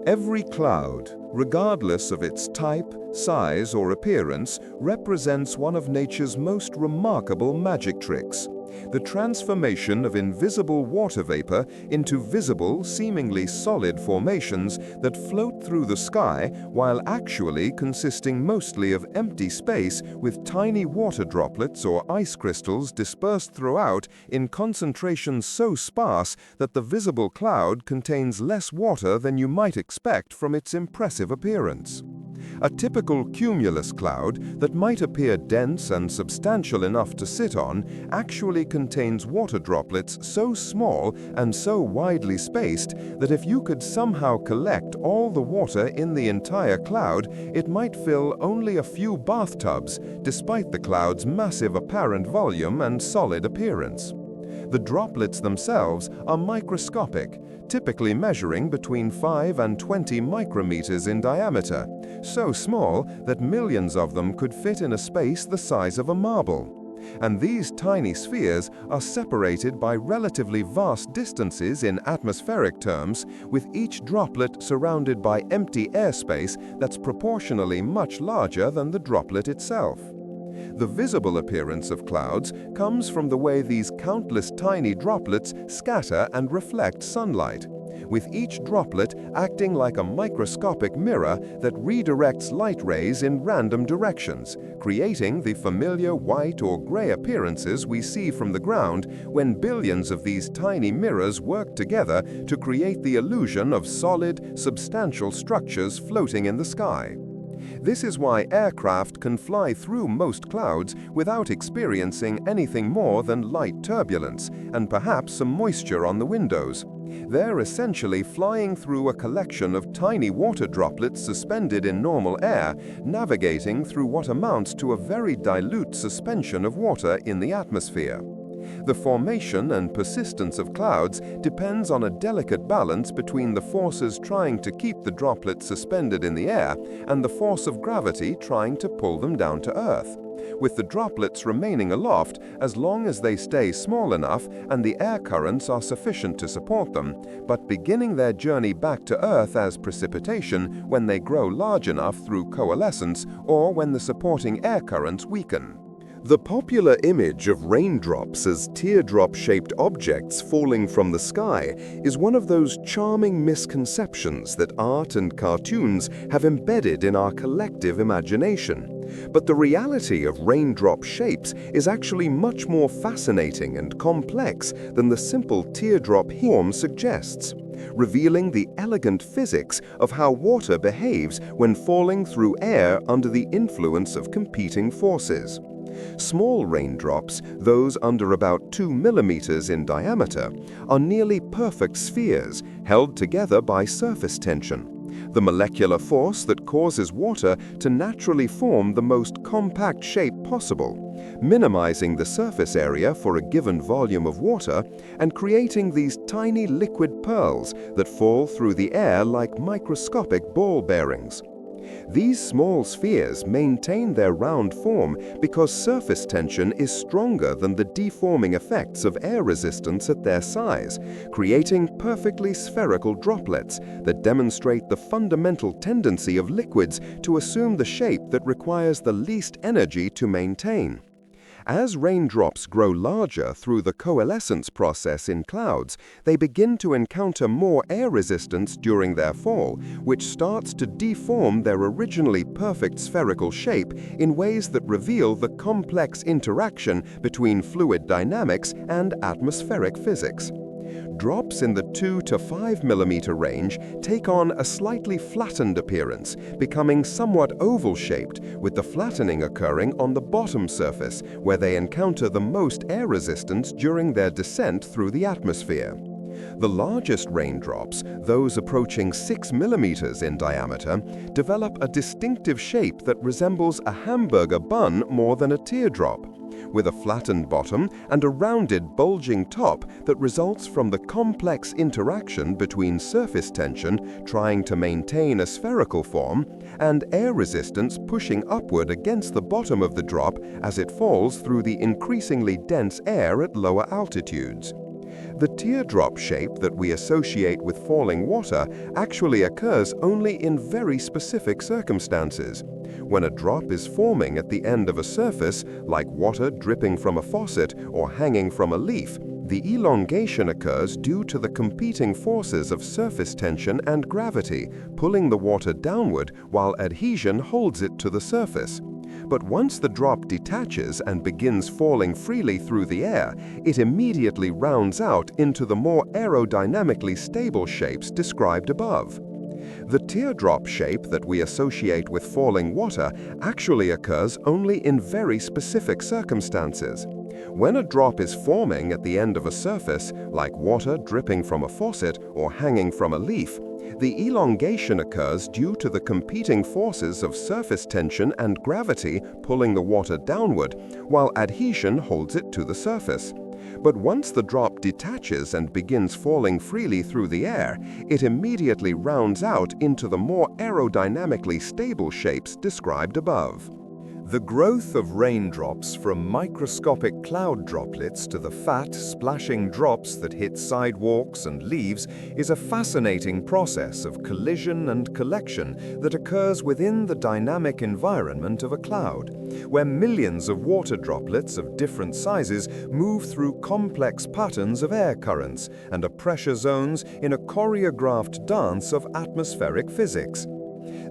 [SPEAKER 1] Every cloud, regardless of its type, size, or appearance, represents one of nature's most remarkable magic tricks: the transformation of invisible water vapor into visible, seemingly solid formations that float through the sky while actually consisting mostly of empty space with tiny water droplets or ice crystals dispersed throughout in concentrations so sparse that the visible cloud contains less water than you might expect from its impressive appearance. A typical cumulus cloud that might appear dense and substantial enough to sit on actually contains water droplets so small and so widely spaced that if you could somehow collect all the water in the entire cloud, it might fill only a few bathtubs, despite the cloud's massive apparent volume and solid appearance. The droplets themselves are microscopic, typically measuring between 5 and 20 micrometers in diameter, so small that millions of them could fit in a space the size of a marble. And these tiny spheres are separated by relatively vast distances in atmospheric terms, with each droplet surrounded by empty airspace that's proportionally much larger than the droplet itself. The visible appearance of clouds comes from the way these countless tiny droplets scatter and reflect sunlight, with each droplet acting like a microscopic mirror that redirects light rays in random directions, creating the familiar white or gray appearances we see from the ground when billions of these tiny mirrors work together to create the illusion of solid, substantial structures floating in the sky. This is why aircraft can fly through most clouds without experiencing anything more than light turbulence and perhaps some moisture on the windows. They're essentially flying through a collection of tiny water droplets suspended in normal air, navigating through what amounts to a very dilute suspension of water in the atmosphere. The formation and persistence of clouds depends on a delicate balance between the forces trying to keep the droplets suspended in the air and the force of gravity trying to pull them down to Earth, with the droplets remaining aloft as long as they stay small enough and the air currents are sufficient to support them, but beginning their journey back to Earth as precipitation when they grow large enough through coalescence or when the supporting air currents weaken. The popular image of raindrops as teardrop-shaped objects falling from the sky is one of those charming misconceptions that art and cartoons have embedded in our collective imagination. But the reality of raindrop shapes is actually much more fascinating and complex than the simple teardrop form suggests, revealing the elegant physics of how water behaves when falling through air under the influence of competing forces. Small raindrops, those under about 2 millimeters in diameter, are nearly perfect spheres held together by surface tension, the molecular force that causes water to naturally form the most compact shape possible, minimizing the surface area for a given volume of water and creating these tiny liquid pearls that fall through the air like microscopic ball bearings. These small spheres maintain their round form because surface tension is stronger than the deforming effects of air resistance at their size, creating perfectly spherical droplets that demonstrate the fundamental tendency of liquids to assume the shape that requires the least energy to maintain. As raindrops grow larger through the coalescence process in clouds, they begin to encounter more air resistance during their fall, which starts to deform their originally perfect spherical shape in ways that reveal the complex interaction between fluid dynamics and atmospheric physics. Drops in the 2 to 5 millimeter range take on a slightly flattened appearance, becoming somewhat oval-shaped, with the flattening occurring on the bottom surface, where they encounter the most air resistance during their descent through the atmosphere. The largest raindrops, those approaching 6 millimeters in diameter, develop a distinctive shape that resembles a hamburger bun more than a teardrop, with a flattened bottom and a rounded, bulging top that results from the complex interaction between surface tension trying to maintain a spherical form and air resistance pushing upward against the bottom of the drop as it falls through the increasingly dense air at lower altitudes. The teardrop shape that we associate with falling water actually occurs only in very specific circumstances. When a drop is forming at the end of a surface, like water dripping from a faucet or hanging from a leaf, the elongation occurs due to the competing forces of surface tension and gravity, pulling the water downward while adhesion holds it to the surface. But once the drop detaches and begins falling freely through the air, it immediately rounds out into the more aerodynamically stable shapes described above. The teardrop shape that we associate with falling water actually occurs only in very specific circumstances. When a drop is forming at the end of a surface, like water dripping from a faucet or hanging from a leaf, the elongation occurs due to the competing forces of surface tension and gravity pulling the water downward, while adhesion holds it to the surface. But once the drop detaches and begins falling freely through the air, it immediately rounds out into the more aerodynamically stable shapes described above. The growth of raindrops from microscopic cloud droplets to the fat, splashing drops that hit sidewalks and leaves is a fascinating process of collision and collection that occurs within the dynamic environment of a cloud, where millions of water droplets of different sizes move through complex patterns of air currents and pressure zones in a choreographed dance of atmospheric physics.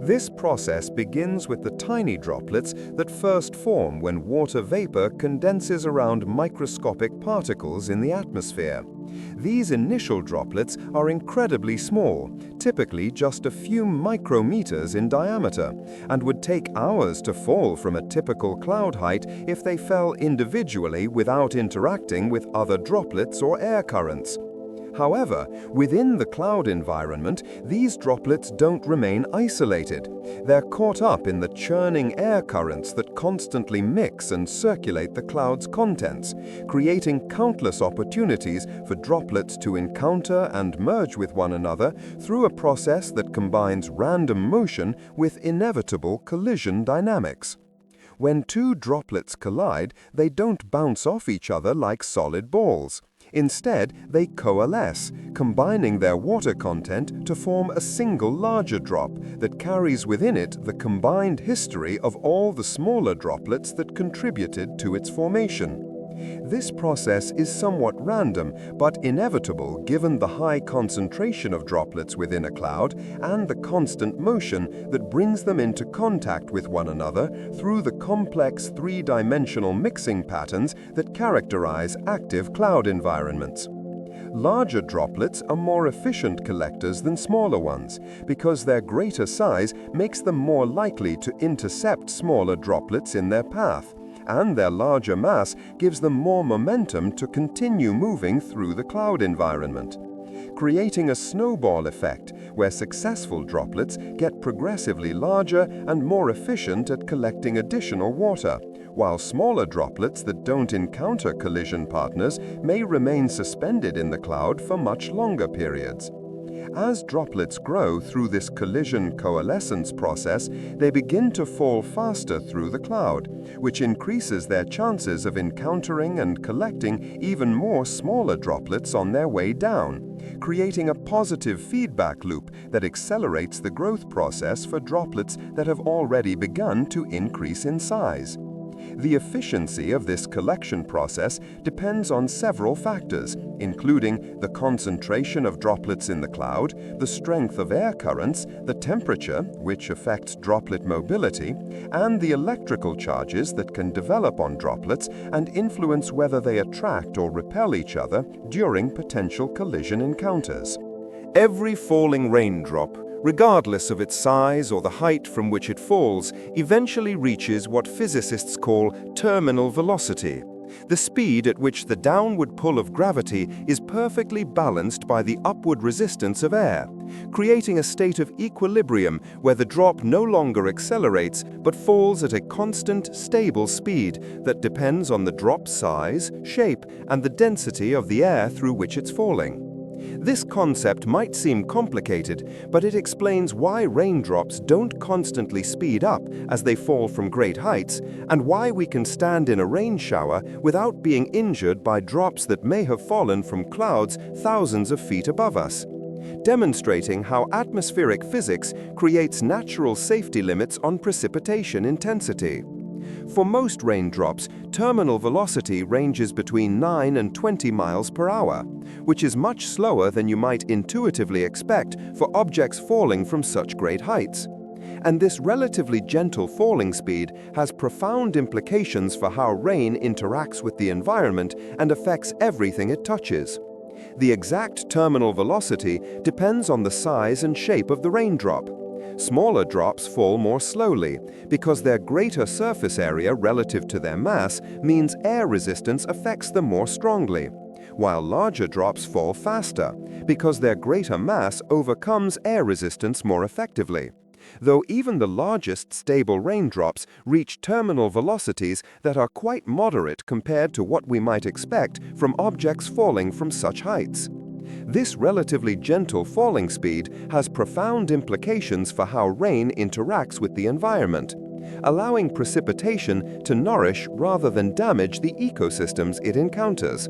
[SPEAKER 1] This process begins with the tiny droplets that first form when water vapor condenses around microscopic particles in the atmosphere. These initial droplets are incredibly small, typically just a few micrometers in diameter, and would take hours to fall from a typical cloud height if they fell individually without interacting with other droplets or air currents. However, within the cloud environment, these droplets don't remain isolated. They're caught up in the churning air currents that constantly mix and circulate the cloud's contents, creating countless opportunities for droplets to encounter and merge with one another through a process that combines random motion with inevitable collision dynamics. When two droplets collide, they don't bounce off each other like solid balls. Instead, they coalesce, combining their water content to form a single larger drop that carries within it the combined history of all the smaller droplets that contributed to its formation. This process is somewhat random, but inevitable given the high concentration of droplets within a cloud and the constant motion that brings them into contact with one another through the complex three-dimensional mixing patterns that characterize active cloud environments. Larger droplets are more efficient collectors than smaller ones because their greater size makes them more likely to intercept smaller droplets in their path, and their larger mass gives them more momentum to continue moving through the cloud environment, creating a snowball effect where successful droplets get progressively larger and more efficient at collecting additional water, while smaller droplets that don't encounter collision partners may remain suspended in the cloud for much longer periods. As droplets grow through this collision coalescence process, they begin to fall faster through the cloud, which increases their chances of encountering and collecting even more smaller droplets on their way down, creating a positive feedback loop that accelerates the growth process for droplets that have already begun to increase in size. The efficiency of this collection process depends on several factors, including the concentration of droplets in the cloud, the strength of air currents, the temperature, which affects droplet mobility, and the electrical charges that can develop on droplets and influence whether they attract or repel each other during potential collision encounters. Every falling raindrop, regardless of its size or the height from which it falls, eventually reaches what physicists call terminal velocity. The speed at which the downward pull of gravity is perfectly balanced by the upward resistance of air, creating a state of equilibrium where the drop no longer accelerates but falls at a constant, stable speed that depends on the drop's size, shape, and the density of the air through which it's falling. This concept might seem complicated, but it explains why raindrops don't constantly speed up as they fall from great heights, and why we can stand in a rain shower without being injured by drops that may have fallen from clouds thousands of feet above us, demonstrating how atmospheric physics creates natural safety limits on precipitation intensity. For most raindrops, terminal velocity ranges between 9 and 20 miles per hour, which is much slower than you might intuitively expect for objects falling from such great heights. And this relatively gentle falling speed has profound implications for how rain interacts with the environment and affects everything it touches. The exact terminal velocity depends on the size and shape of the raindrop. Smaller drops fall more slowly because their greater surface area relative to their mass means air resistance affects them more strongly, while larger drops fall faster because their greater mass overcomes air resistance more effectively. Though even the largest stable raindrops reach terminal velocities that are quite moderate compared to what we might expect from objects falling from such heights. This relatively gentle falling speed has profound implications for how rain interacts with the environment, allowing precipitation to nourish rather than damage the ecosystems it encounters.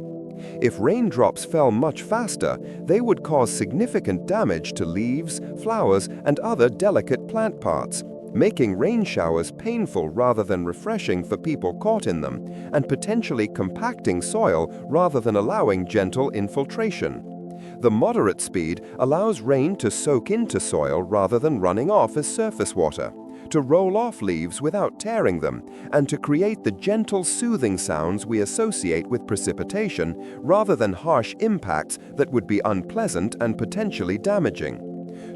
[SPEAKER 1] If raindrops fell much faster, they would cause significant damage to leaves, flowers, and other delicate plant parts, making rain showers painful rather than refreshing for people caught in them, and potentially compacting soil rather than allowing gentle infiltration. The moderate speed allows rain to soak into soil rather than running off as surface water, to roll off leaves without tearing them, and to create the gentle, soothing sounds we associate with precipitation rather than harsh impacts that would be unpleasant and potentially damaging.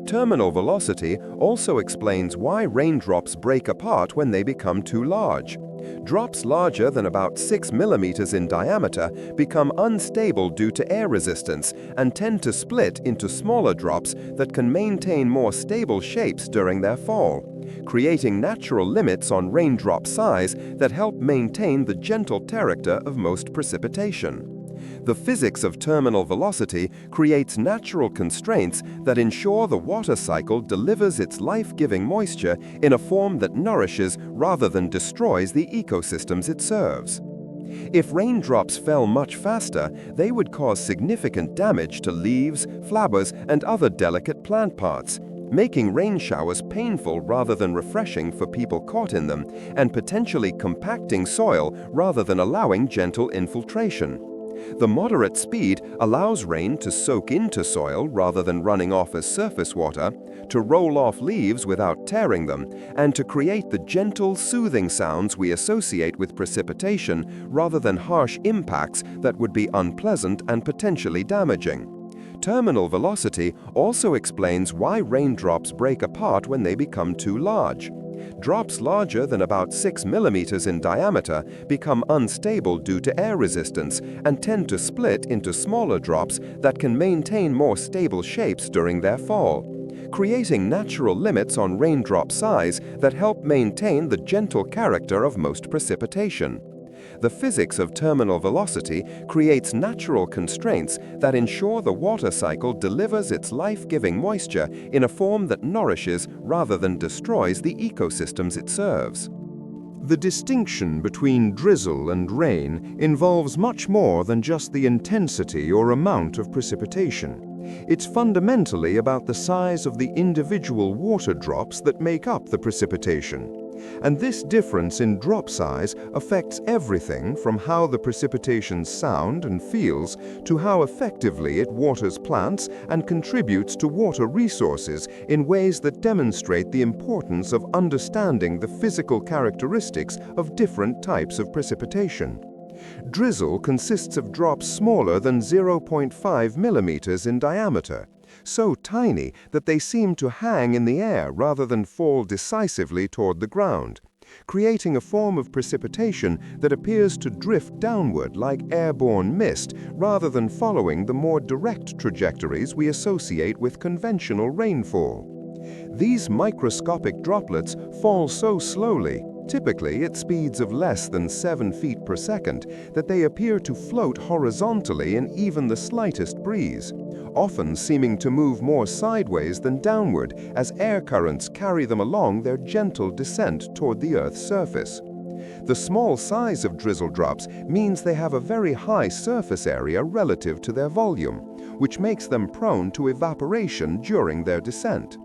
[SPEAKER 1] Terminal velocity also explains why raindrops break apart when they become too large. Drops larger than about 6 millimeters in diameter become unstable due to air resistance and tend to split into smaller drops that can maintain more stable shapes during their fall, creating natural limits on raindrop size that help maintain the gentle character of most precipitation. The physics of terminal velocity creates natural constraints that ensure the water cycle delivers its life-giving moisture in a form that nourishes rather than destroys the ecosystems it serves. If raindrops fell much faster, they would cause significant damage to leaves, flowers, and other delicate plant parts, making rain showers painful rather than refreshing for people caught in them, and potentially compacting soil rather than allowing gentle infiltration. The moderate speed allows rain to soak into soil rather than running off as surface water, to roll off leaves without tearing them, and to create the gentle, soothing sounds we associate with precipitation rather than harsh impacts that would be unpleasant and potentially damaging. Terminal velocity also explains why raindrops break apart when they become too large. Drops larger than about 6 millimeters in diameter become unstable due to air resistance and tend to split into smaller drops that can maintain more stable shapes during their fall, creating natural limits on raindrop size that help maintain the gentle character of most precipitation. The physics of terminal velocity creates natural constraints that ensure the water cycle delivers its life-giving moisture in a form that nourishes rather than destroys the ecosystems it serves. The distinction between drizzle and rain involves much more than just the intensity or amount of precipitation. It's fundamentally about the size of the individual water drops that make up the precipitation. And this difference in drop size affects everything from how the precipitation sounds and feels to how effectively it waters plants and contributes to water resources in ways that demonstrate the importance of understanding the physical characteristics of different types of precipitation. Drizzle consists of drops smaller than 0.5 millimeters in diameter, so tiny that they seem to hang in the air rather than fall decisively toward the ground. creating a form of precipitation that appears to drift downward like airborne mist rather than following the more direct trajectories we associate with conventional rainfall. These microscopic droplets fall so slowly, typically at speeds of less than 7 feet per second, that they appear to float horizontally in even the slightest breeze, often seeming to move more sideways than downward as air currents carry them along their gentle descent toward the Earth's surface. The small size of drizzle drops means they have a very high surface area relative to their volume, which makes them prone to evaporation during their descent.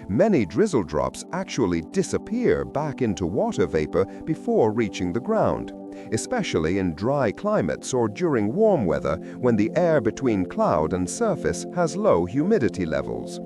[SPEAKER 1] Many drizzle drops actually disappear back into water vapor before reaching the ground, especially in dry climates or during warm weather when the air between cloud and surface has low humidity levels.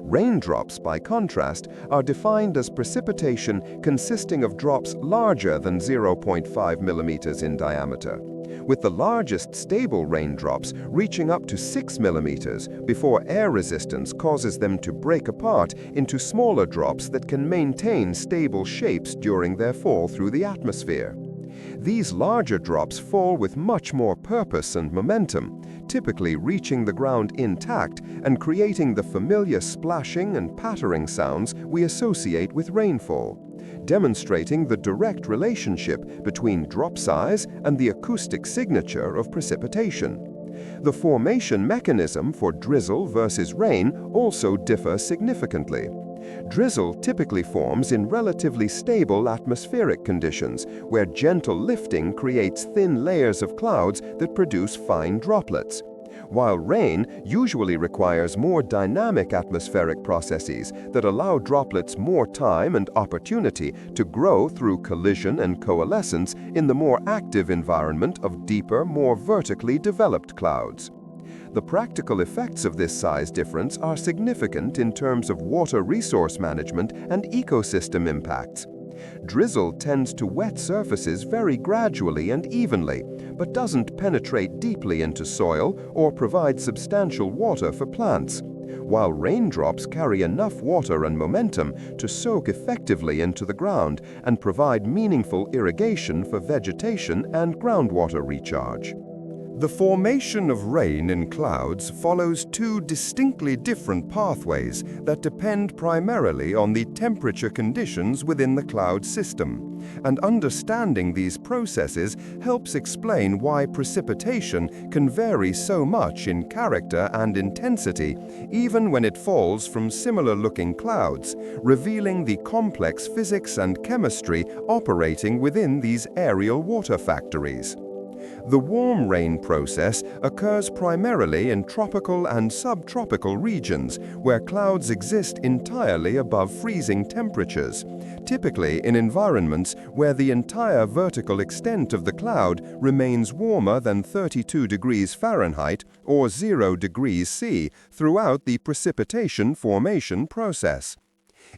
[SPEAKER 1] Raindrops, by contrast, are defined as precipitation consisting of drops larger than 0.5 millimeters in diameter, with the largest stable raindrops reaching up to 6 millimeters before air resistance causes them to break apart into smaller drops that can maintain stable shapes during their fall through the atmosphere. These larger drops fall with much more purpose and momentum, typically reaching the ground intact and creating the familiar splashing and pattering sounds we associate with rainfall, demonstrating the direct relationship between drop size and the acoustic signature of precipitation. The formation mechanism for drizzle versus rain also differs significantly. Drizzle typically forms in relatively stable atmospheric conditions, where gentle lifting creates thin layers of clouds that produce fine droplets, while rain usually requires more dynamic atmospheric processes that allow droplets more time and opportunity to grow through collision and coalescence in the more active environment of deeper, more vertically developed clouds. The practical effects of this size difference are significant in terms of water resource management and ecosystem impacts. Drizzle tends to wet surfaces very gradually and evenly, but doesn't penetrate deeply into soil or provide substantial water for plants, while raindrops carry enough water and momentum to soak effectively into the ground and provide meaningful irrigation for vegetation and groundwater recharge. The formation of rain in clouds follows two distinctly different pathways that depend primarily on the temperature conditions within the cloud system, and understanding these processes helps explain why precipitation can vary so much in character and intensity, even when it falls from similar-looking clouds, revealing the complex physics and chemistry operating within these aerial water factories. The warm rain process occurs primarily in tropical and subtropical regions where clouds exist entirely above freezing temperatures, typically in environments where the entire vertical extent of the cloud remains warmer than 32 degrees Fahrenheit or 0 degrees C throughout the precipitation formation process.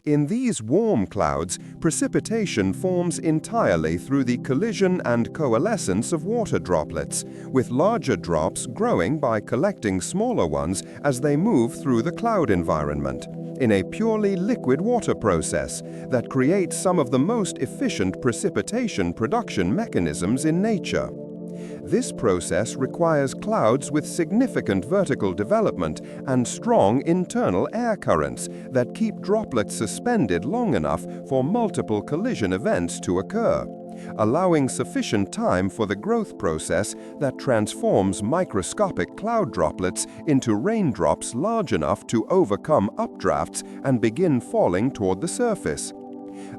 [SPEAKER 1] In these warm clouds, precipitation forms entirely through the collision and coalescence of water droplets, with larger drops growing by collecting smaller ones as they move through the cloud environment, in a purely liquid water process that creates some of the most efficient precipitation production mechanisms in nature. This process requires clouds with significant vertical development and strong internal air currents that keep droplets suspended long enough for multiple collision events to occur, allowing sufficient time for the growth process that transforms microscopic cloud droplets into raindrops large enough to overcome updrafts and begin falling toward the surface.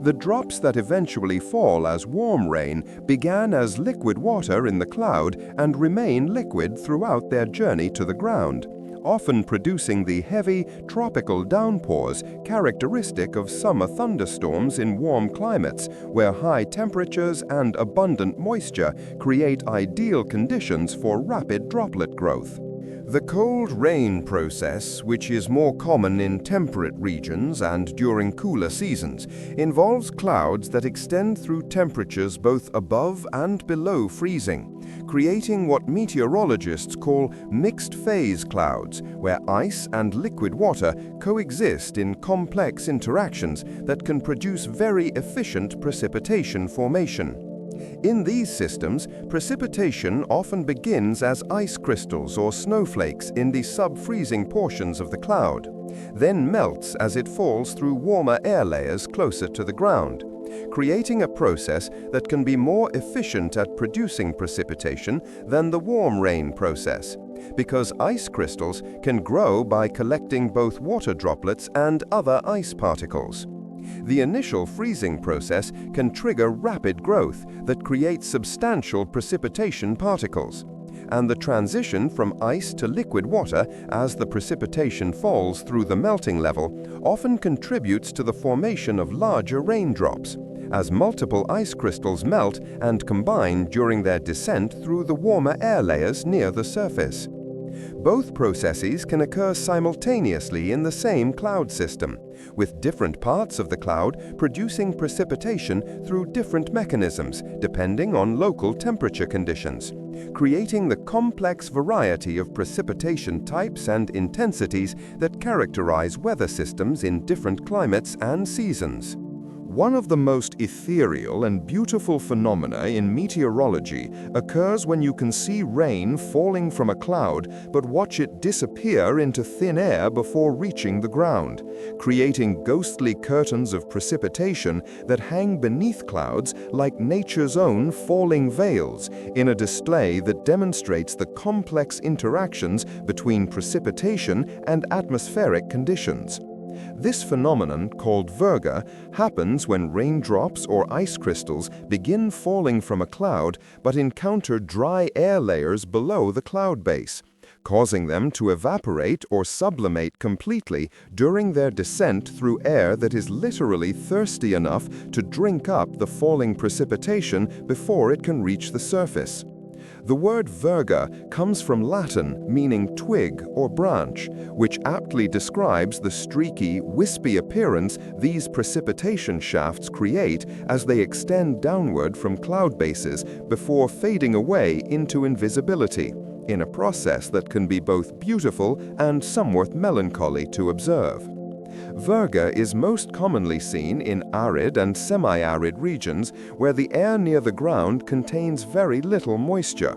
[SPEAKER 1] The drops that eventually fall as warm rain began as liquid water in the cloud and remain liquid throughout their journey to the ground, often producing the heavy, tropical downpours characteristic of summer thunderstorms in warm climates where high temperatures and abundant moisture create ideal conditions for rapid droplet growth. The cold rain process, which is more common in temperate regions and during cooler seasons, involves clouds that extend through temperatures both above and below freezing, creating what meteorologists call mixed-phase clouds, where ice and liquid water coexist in complex interactions that can produce very efficient precipitation formation. In these systems, precipitation often begins as ice crystals or snowflakes in the sub-freezing portions of the cloud, then melts as it falls through warmer air layers closer to the ground, creating a process that can be more efficient at producing precipitation than the warm rain process, because ice crystals can grow by collecting both water droplets and other ice particles. The initial freezing process can trigger rapid growth that creates substantial precipitation particles, and the transition from ice to liquid water as the precipitation falls through the melting level often contributes to the formation of larger raindrops, as multiple ice crystals melt and combine during their descent through the warmer air layers near the surface. Both processes can occur simultaneously in the same cloud system, with different parts of the cloud producing precipitation through different mechanisms depending on local temperature conditions, creating the complex variety of precipitation types and intensities that characterize weather systems in different climates and seasons. One of the most ethereal and beautiful phenomena in meteorology occurs when you can see rain falling from a cloud but watch it disappear into thin air before reaching the ground, creating ghostly curtains of precipitation that hang beneath clouds like nature's own falling veils in a display that demonstrates the complex interactions between precipitation and atmospheric conditions. This phenomenon, called virga, happens when raindrops or ice crystals begin falling from a cloud but encounter dry air layers below the cloud base, causing them to evaporate or sublimate completely during their descent through air that is literally thirsty enough to drink up the falling precipitation before it can reach the surface. The word virga comes from Latin meaning twig or branch, which aptly describes the streaky, wispy appearance these precipitation shafts create as they extend downward from cloud bases before fading away into invisibility, in a process that can be both beautiful and somewhat melancholy to observe. Virga is most commonly seen in arid and semi-arid regions where the air near the ground contains very little moisture,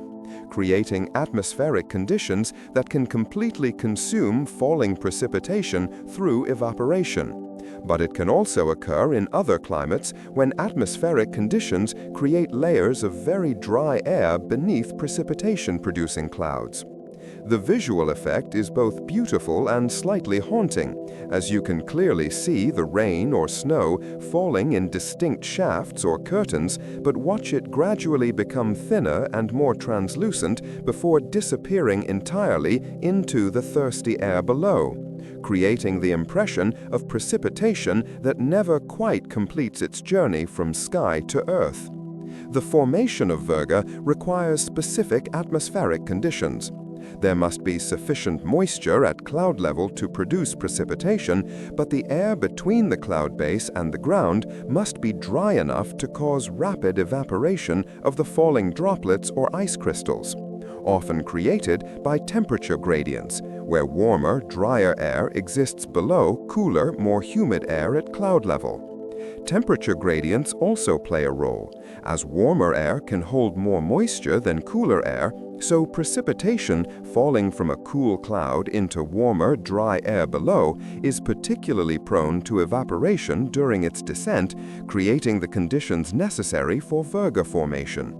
[SPEAKER 1] creating atmospheric conditions that can completely consume falling precipitation through evaporation. But it can also occur in other climates when atmospheric conditions create layers of very dry air beneath precipitation-producing clouds. The visual effect is both beautiful and slightly haunting, as you can clearly see the rain or snow falling in distinct shafts or curtains, but watch it gradually become thinner and more translucent before disappearing entirely into the thirsty air below, creating the impression of precipitation that never quite completes its journey from sky to earth. The formation of virga requires specific atmospheric conditions. There must be sufficient moisture at cloud level to produce precipitation, but the air between the cloud base and the ground must be dry enough to cause rapid evaporation of the falling droplets or ice crystals, often created by temperature gradients, where warmer, drier air exists below cooler, more humid air at cloud level. Temperature gradients also play a role, as warmer air can hold more moisture than cooler air, so precipitation falling from a cool cloud into warmer, dry air below is particularly prone to evaporation during its descent, creating the conditions necessary for virga formation.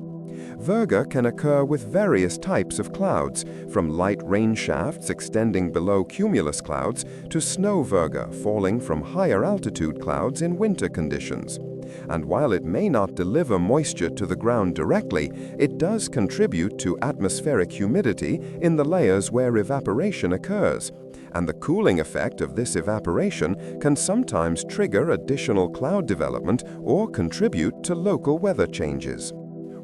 [SPEAKER 1] Virga can occur with various types of clouds, from light rain shafts extending below cumulus clouds to snow virga falling from higher altitude clouds in winter conditions. And while it may not deliver moisture to the ground directly, it does contribute to atmospheric humidity in the layers where evaporation occurs. And the cooling effect of this evaporation can sometimes trigger additional cloud development or contribute to local weather changes.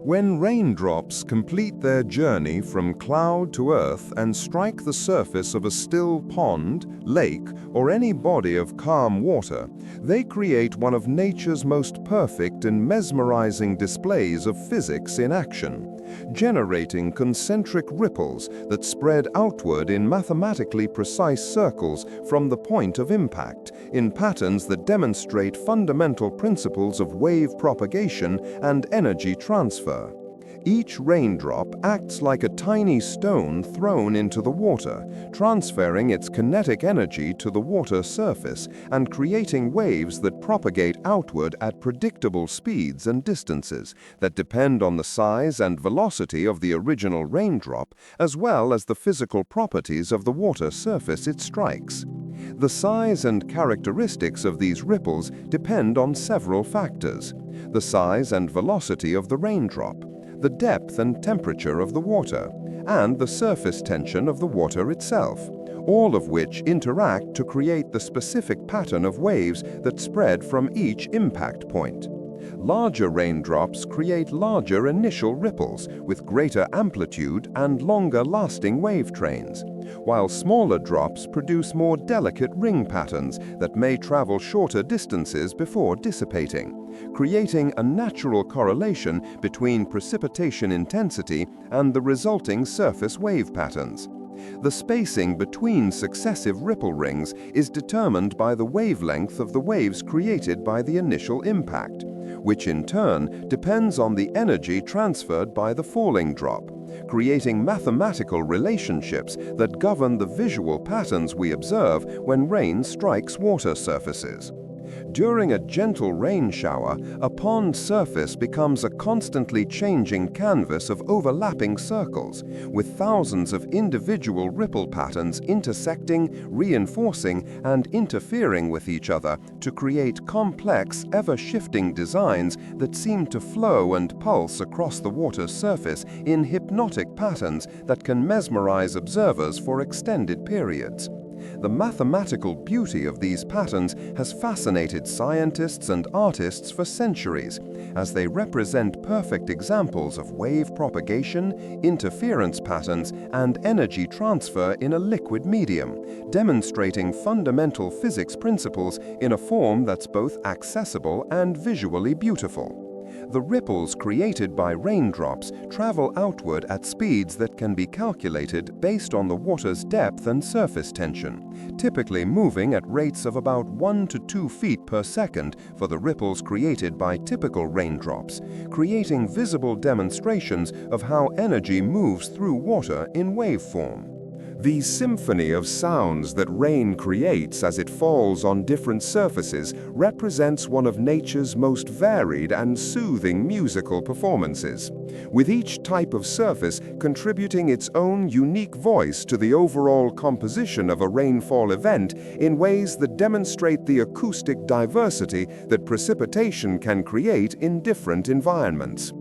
[SPEAKER 1] When raindrops complete their journey from cloud to earth and strike the surface of a still pond, lake, or any body of calm water, they create one of nature's most perfect and mesmerizing displays of physics in action, generating concentric ripples that spread outward in mathematically precise circles from the point of impact, in patterns that demonstrate fundamental principles of wave propagation and energy transfer. Each raindrop acts like a tiny stone thrown into the water, transferring its kinetic energy to the water surface and creating waves that propagate outward at predictable speeds and distances that depend on the size and velocity of the original raindrop, as well as the physical properties of the water surface it strikes. The size and characteristics of these ripples depend on several factors: the size and velocity of the raindrop, the depth and temperature of the water, and the surface tension of the water itself, all of which interact to create the specific pattern of waves that spread from each impact point. Larger raindrops create larger initial ripples with greater amplitude and longer-lasting wave trains, while smaller drops produce more delicate ring patterns that may travel shorter distances before dissipating, creating a natural correlation between precipitation intensity and the resulting surface wave patterns. The spacing between successive ripple rings is determined by the wavelength of the waves created by the initial impact, which in turn depends on the energy transferred by the falling drop, creating mathematical relationships that govern the visual patterns we observe when rain strikes water surfaces. During a gentle rain shower, a pond surface becomes a constantly changing canvas of overlapping circles, with thousands of individual ripple patterns intersecting, reinforcing, and interfering with each other to create complex, ever-shifting designs that seem to flow and pulse across the water's surface in hypnotic patterns that can mesmerize observers for extended periods. The mathematical beauty of these patterns has fascinated scientists and artists for centuries, as they represent perfect examples of wave propagation, interference patterns, and energy transfer in a liquid medium, demonstrating fundamental physics principles in a form that's both accessible and visually beautiful. The ripples created by raindrops travel outward at speeds that can be calculated based on the water's depth and surface tension, typically moving at rates of about 1 to 2 feet per second for the ripples created by typical raindrops, creating visible demonstrations of how energy moves through water in waveform. The symphony of sounds that rain creates as it falls on different surfaces represents one of nature's most varied and soothing musical performances, with each type of surface contributing its own unique voice to the overall composition of a rainfall event in ways that demonstrate the acoustic diversity that precipitation can create in different environments.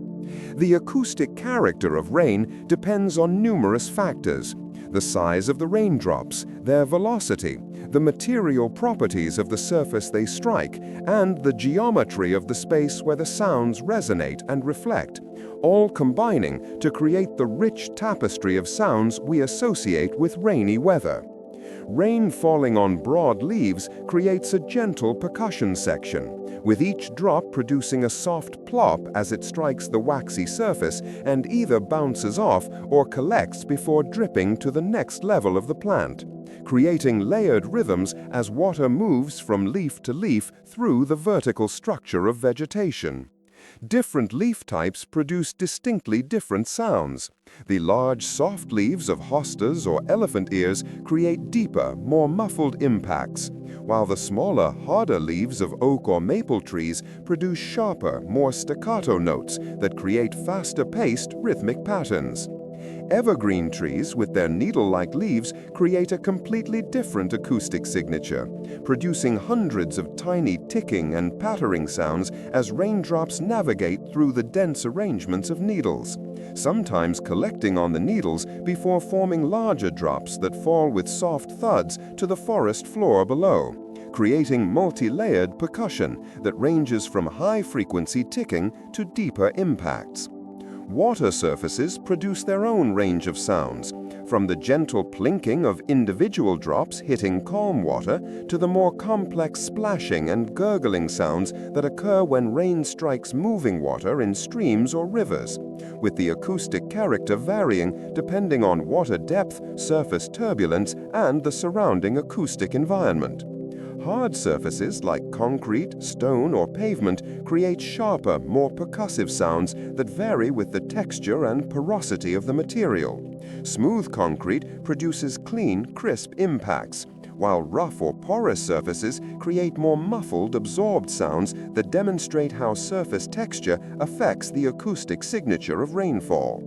[SPEAKER 1] The acoustic character of rain depends on numerous factors: the size of the raindrops, their velocity, the material properties of the surface they strike, and the geometry of the space where the sounds resonate and reflect, all combining to create the rich tapestry of sounds we associate with rainy weather. Rain falling on broad leaves creates a gentle percussion section, with each drop producing a soft plop as it strikes the waxy surface and either bounces off or collects before dripping to the next level of the plant, creating layered rhythms as water moves from leaf to leaf through the vertical structure of vegetation. Different leaf types produce distinctly different sounds. The large, soft leaves of hostas or elephant ears create deeper, more muffled impacts, while the smaller, harder leaves of oak or maple trees produce sharper, more staccato notes that create faster-paced, rhythmic patterns. Evergreen trees, with their needle-like leaves, create a completely different acoustic signature, producing hundreds of tiny ticking and pattering sounds as raindrops navigate through the dense arrangements of needles, sometimes collecting on the needles before forming larger drops that fall with soft thuds to the forest floor below, creating multi-layered percussion that ranges from high-frequency ticking to deeper impacts. Water surfaces produce their own range of sounds, from the gentle plinking of individual drops hitting calm water to the more complex splashing and gurgling sounds that occur when rain strikes moving water in streams or rivers, with the acoustic character varying depending on water depth, surface turbulence, and the surrounding acoustic environment. Hard surfaces like concrete, stone, or pavement create sharper, more percussive sounds that vary with the texture and porosity of the material. Smooth concrete produces clean, crisp impacts, while rough or porous surfaces create more muffled, absorbed sounds that demonstrate how surface texture affects the acoustic signature of rainfall.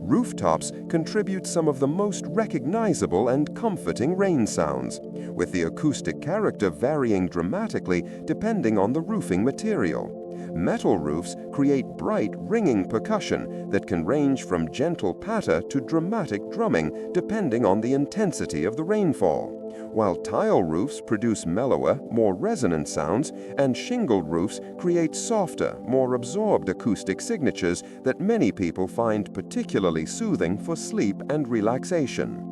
[SPEAKER 1] Rooftops contribute some of the most recognizable and comforting rain sounds, with the acoustic character varying dramatically depending on the roofing material. Metal roofs create bright, ringing percussion that can range from gentle patter to dramatic drumming depending on the intensity of the rainfall, while tile roofs produce mellower, more resonant sounds, and shingled roofs create softer, more absorbed acoustic signatures that many people find particularly soothing for sleep and relaxation.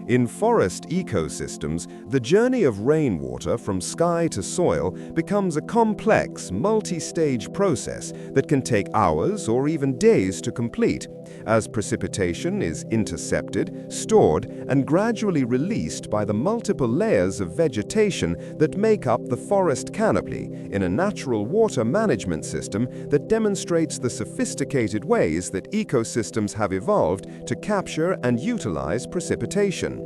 [SPEAKER 1] In forest ecosystems, the journey of rainwater from sky to soil becomes a complex, multi-stage process that can take hours or even days to complete, as precipitation is intercepted, stored, and gradually released by the multiple layers of vegetation that make up the forest canopy in a natural water management system that demonstrates the sophisticated ways that ecosystems have evolved to capture and utilize precipitation.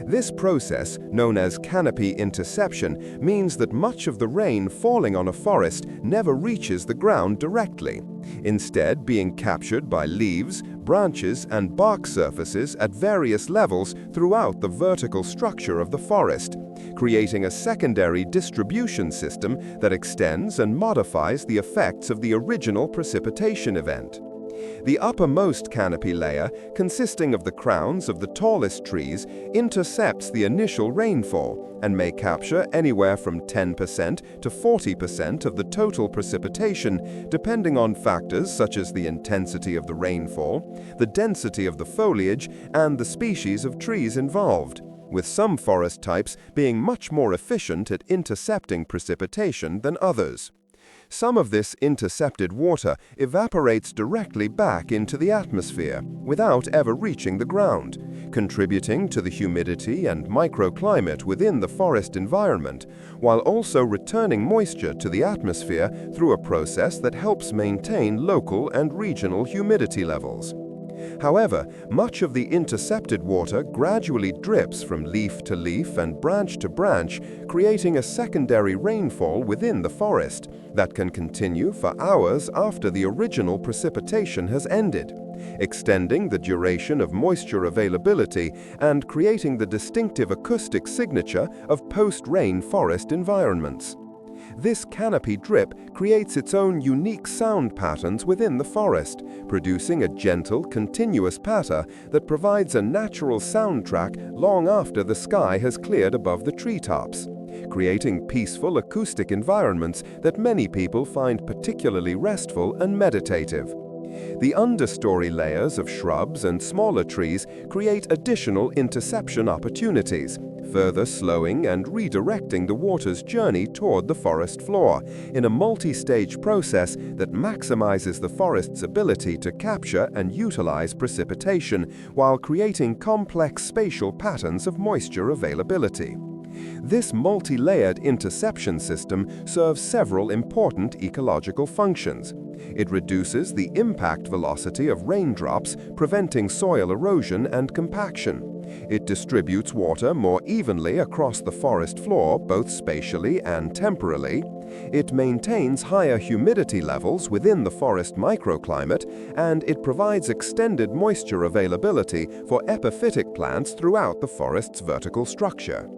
[SPEAKER 1] This process, known as canopy interception, means that much of the rain falling on a forest never reaches the ground directly, instead being captured by leaves, branches, and bark surfaces at various levels throughout the vertical structure of the forest, creating a secondary distribution system that extends and modifies the effects of the original precipitation event. The uppermost canopy layer, consisting of the crowns of the tallest trees, intercepts the initial rainfall and may capture anywhere from 10% to 40% of the total precipitation, depending on factors such as the intensity of the rainfall, the density of the foliage, and the species of trees involved, with some forest types being much more efficient at intercepting precipitation than others. Some of this intercepted water evaporates directly back into the atmosphere without ever reaching the ground, contributing to the humidity and microclimate within the forest environment, while also returning moisture to the atmosphere through a process that helps maintain local and regional humidity levels. However, much of the intercepted water gradually drips from leaf to leaf and branch to branch, creating a secondary rainfall within the forest that can continue for hours after the original precipitation has ended, extending the duration of moisture availability and creating the distinctive acoustic signature of post-rain forest environments. This canopy drip creates its own unique sound patterns within the forest, producing a gentle, continuous patter that provides a natural soundtrack long after the sky has cleared above the treetops, creating peaceful acoustic environments that many people find particularly restful and meditative. The understory layers of shrubs and smaller trees create additional interception opportunities, further slowing and redirecting the water's journey toward the forest floor in a multi-stage process that maximizes the forest's ability to capture and utilize precipitation while creating complex spatial patterns of moisture availability. This multi-layered interception system serves several important ecological functions. It reduces the impact velocity of raindrops, preventing soil erosion and compaction. It distributes water more evenly across the forest floor, both spatially and temporally. It maintains higher humidity levels within the forest microclimate, and it provides extended moisture availability for epiphytic plants throughout the forest's vertical structure.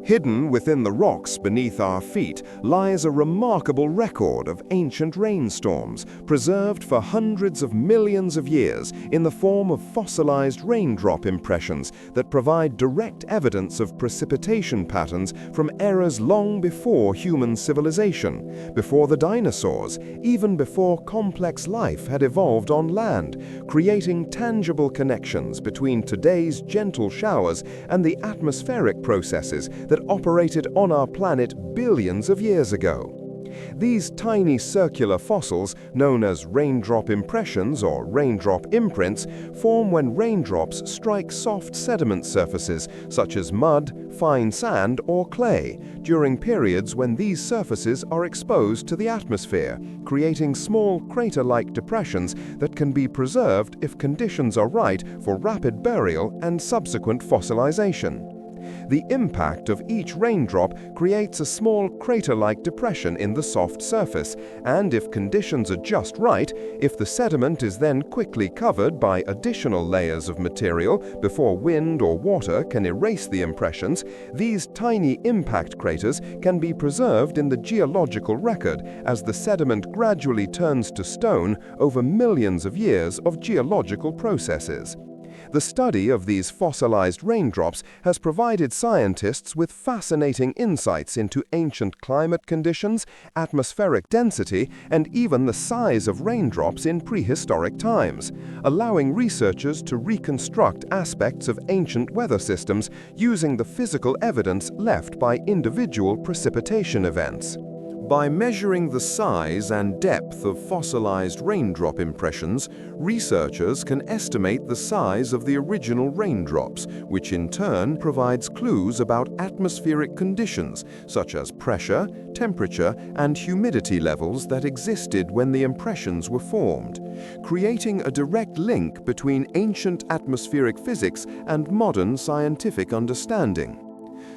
[SPEAKER 1] Hidden within the rocks beneath our feet lies a remarkable record of ancient rainstorms, preserved for hundreds of millions of years in the form of fossilized raindrop impressions that provide direct evidence of precipitation patterns from eras long before human civilization, before the dinosaurs, even before complex life had evolved on land, creating tangible connections between today's gentle showers and the atmospheric processes that operated on our planet billions of years ago. These tiny circular fossils, known as raindrop impressions or raindrop imprints, form when raindrops strike soft sediment surfaces such as mud, fine sand, or clay, during periods when these surfaces are exposed to the atmosphere, creating small crater-like depressions that can be preserved if conditions are right for rapid burial and subsequent fossilization. The impact of each raindrop creates a small crater-like depression in the soft surface, and if conditions are just right, if the sediment is then quickly covered by additional layers of material before wind or water can erase the impressions, these tiny impact craters can be preserved in the geological record as the sediment gradually turns to stone over millions of years of geological processes. The study of these fossilized raindrops has provided scientists with fascinating insights into ancient climate conditions, atmospheric density, and even the size of raindrops in prehistoric times, allowing researchers to reconstruct aspects of ancient weather systems using the physical evidence left by individual precipitation events. By measuring the size and depth of fossilized raindrop impressions, researchers can estimate the size of the original raindrops, which in turn provides clues about atmospheric conditions such as pressure, temperature, and humidity levels that existed when the impressions were formed, creating a direct link between ancient atmospheric physics and modern scientific understanding.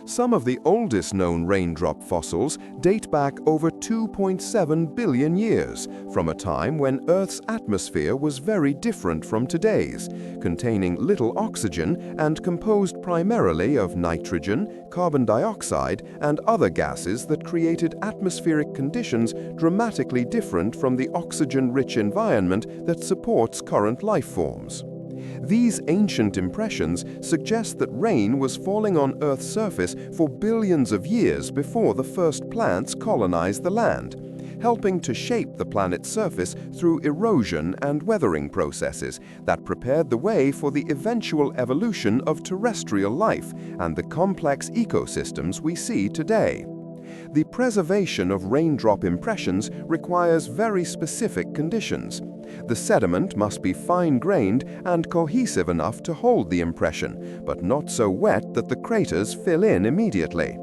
[SPEAKER 1] Some of the oldest known raindrop fossils date back over 2.7 billion years, from a time when Earth's atmosphere was very different from today's, containing little oxygen and composed primarily of nitrogen, carbon dioxide, and other gases that created atmospheric conditions dramatically different from the oxygen-rich environment that supports current life forms. These ancient impressions suggest that rain was falling on Earth's surface for billions of years before the first plants colonized the land, helping to shape the planet's surface through erosion and weathering processes that prepared the way for the eventual evolution of terrestrial life and the complex ecosystems we see today. The preservation of raindrop impressions requires very specific conditions. The sediment must be fine-grained and cohesive enough to hold the impression, but not so wet that the craters fill in immediately.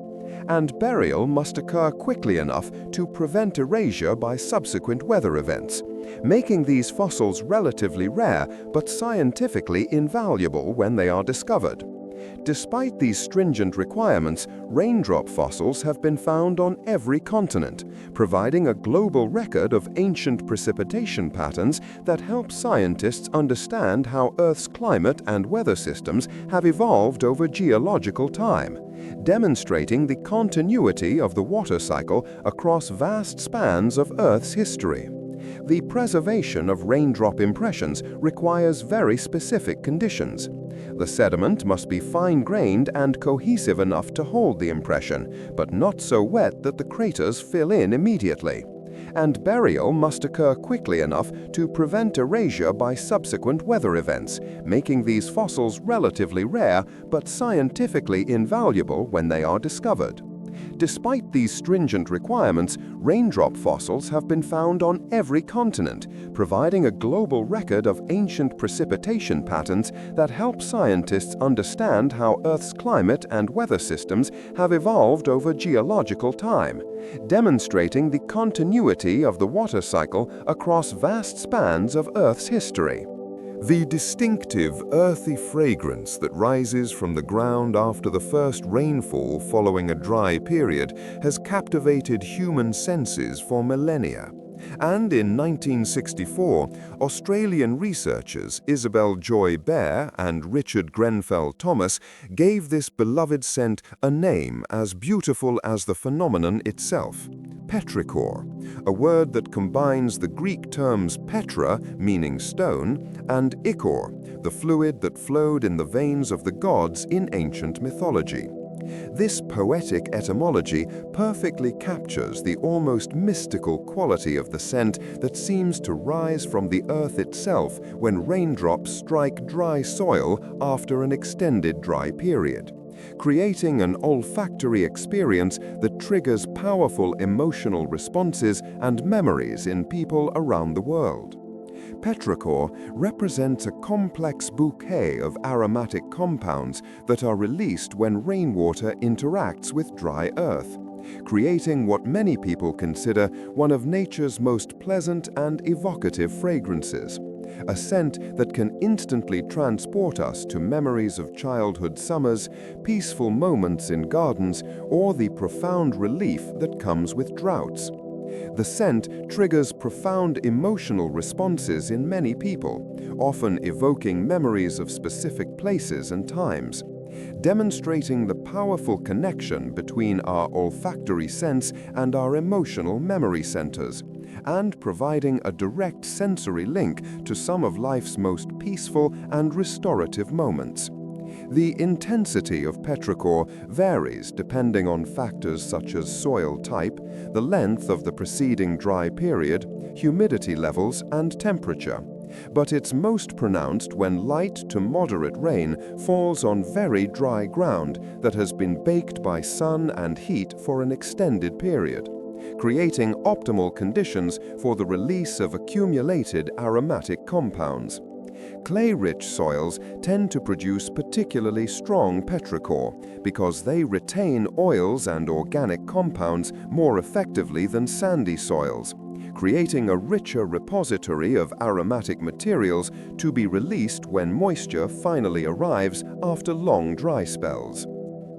[SPEAKER 1] And burial must occur quickly enough to prevent erasure by subsequent weather events, making these fossils relatively rare but scientifically invaluable when they are discovered. Despite these stringent requirements, raindrop fossils have been found on every continent, providing a global record of ancient precipitation patterns that help scientists understand how Earth's climate and weather systems have evolved over geological time, demonstrating the continuity of the water cycle across vast spans of Earth's history. The preservation of raindrop impressions requires very specific conditions. The sediment must be fine-grained and cohesive enough to hold the impression, but not so wet that the craters fill in immediately. And burial must occur quickly enough to prevent erasure by subsequent weather events, making these fossils relatively rare but scientifically invaluable when they are discovered. Despite these stringent requirements, raindrop fossils have been found on every continent, providing a global record of ancient precipitation patterns that help scientists understand how Earth's climate and weather systems have evolved over geological time, demonstrating the continuity of the water cycle across vast spans of Earth's history. The distinctive earthy fragrance that rises from the ground after the first rainfall following a dry period has captivated human senses for millennia. And in 1964, Australian researchers Isabel Joy Baer and Richard Grenfell Thomas gave this beloved scent a name as beautiful as the phenomenon itself: petrichor, a word that combines the Greek terms petra, meaning stone, and ichor, the fluid that flowed in the veins of the gods in ancient mythology. This poetic etymology perfectly captures the almost mystical quality of the scent that seems to rise from the earth itself when raindrops strike dry soil after an extended dry period, creating an olfactory experience that triggers powerful emotional responses and memories in people around the world. Petrichor represents a complex bouquet of aromatic compounds that are released when rainwater interacts with dry earth, creating what many people consider one of nature's most pleasant and evocative fragrances, a scent that can instantly transport us to memories of childhood summers, peaceful moments in gardens, or the profound relief that comes with droughts. The scent triggers profound emotional responses in many people, often evoking memories of specific places and times, demonstrating the powerful connection between our olfactory sense and our emotional memory centers, and providing a direct sensory link to some of life's most peaceful and restorative moments. The intensity of petrichor varies depending on factors such as soil type, the length of the preceding dry period, humidity levels, and temperature, but it's most pronounced when light to moderate rain falls on very dry ground that has been baked by sun and heat for an extended period, creating optimal conditions for the release of accumulated aromatic compounds. Clay-rich soils tend to produce particularly strong petrichor because they retain oils and organic compounds more effectively than sandy soils, creating a richer repository of aromatic materials to be released when moisture finally arrives after long dry spells.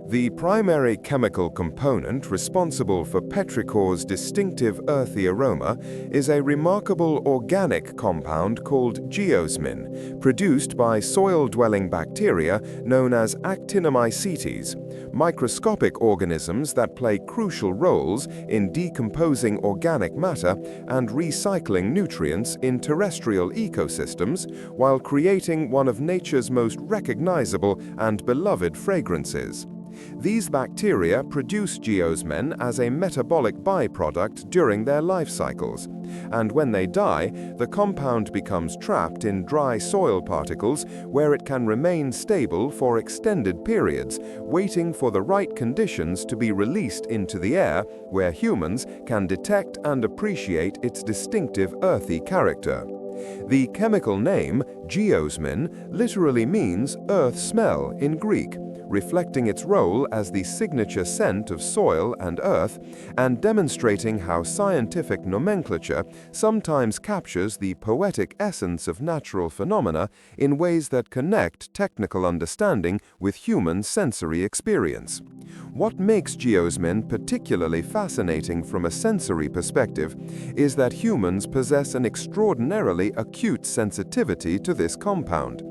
[SPEAKER 1] The primary chemical component responsible for petrichor's distinctive earthy aroma is a remarkable organic compound called geosmin, produced by soil-dwelling bacteria known as actinomycetes, microscopic organisms that play crucial roles in decomposing organic matter and recycling nutrients in terrestrial ecosystems while creating one of nature's most recognizable and beloved fragrances. These bacteria produce geosmin as a metabolic byproduct during their life cycles, and when they die, the compound becomes trapped in dry soil particles where it can remain stable for extended periods, waiting for the right conditions to be released into the air where humans can detect and appreciate its distinctive earthy character. The chemical name, geosmin, literally means earth smell in Greek, reflecting its role as the signature scent of soil and earth, and demonstrating how scientific nomenclature sometimes captures the poetic essence of natural phenomena in ways that connect technical understanding with human sensory experience. What makes geosmin particularly fascinating from a sensory perspective is that humans possess an extraordinarily acute sensitivity to this compound.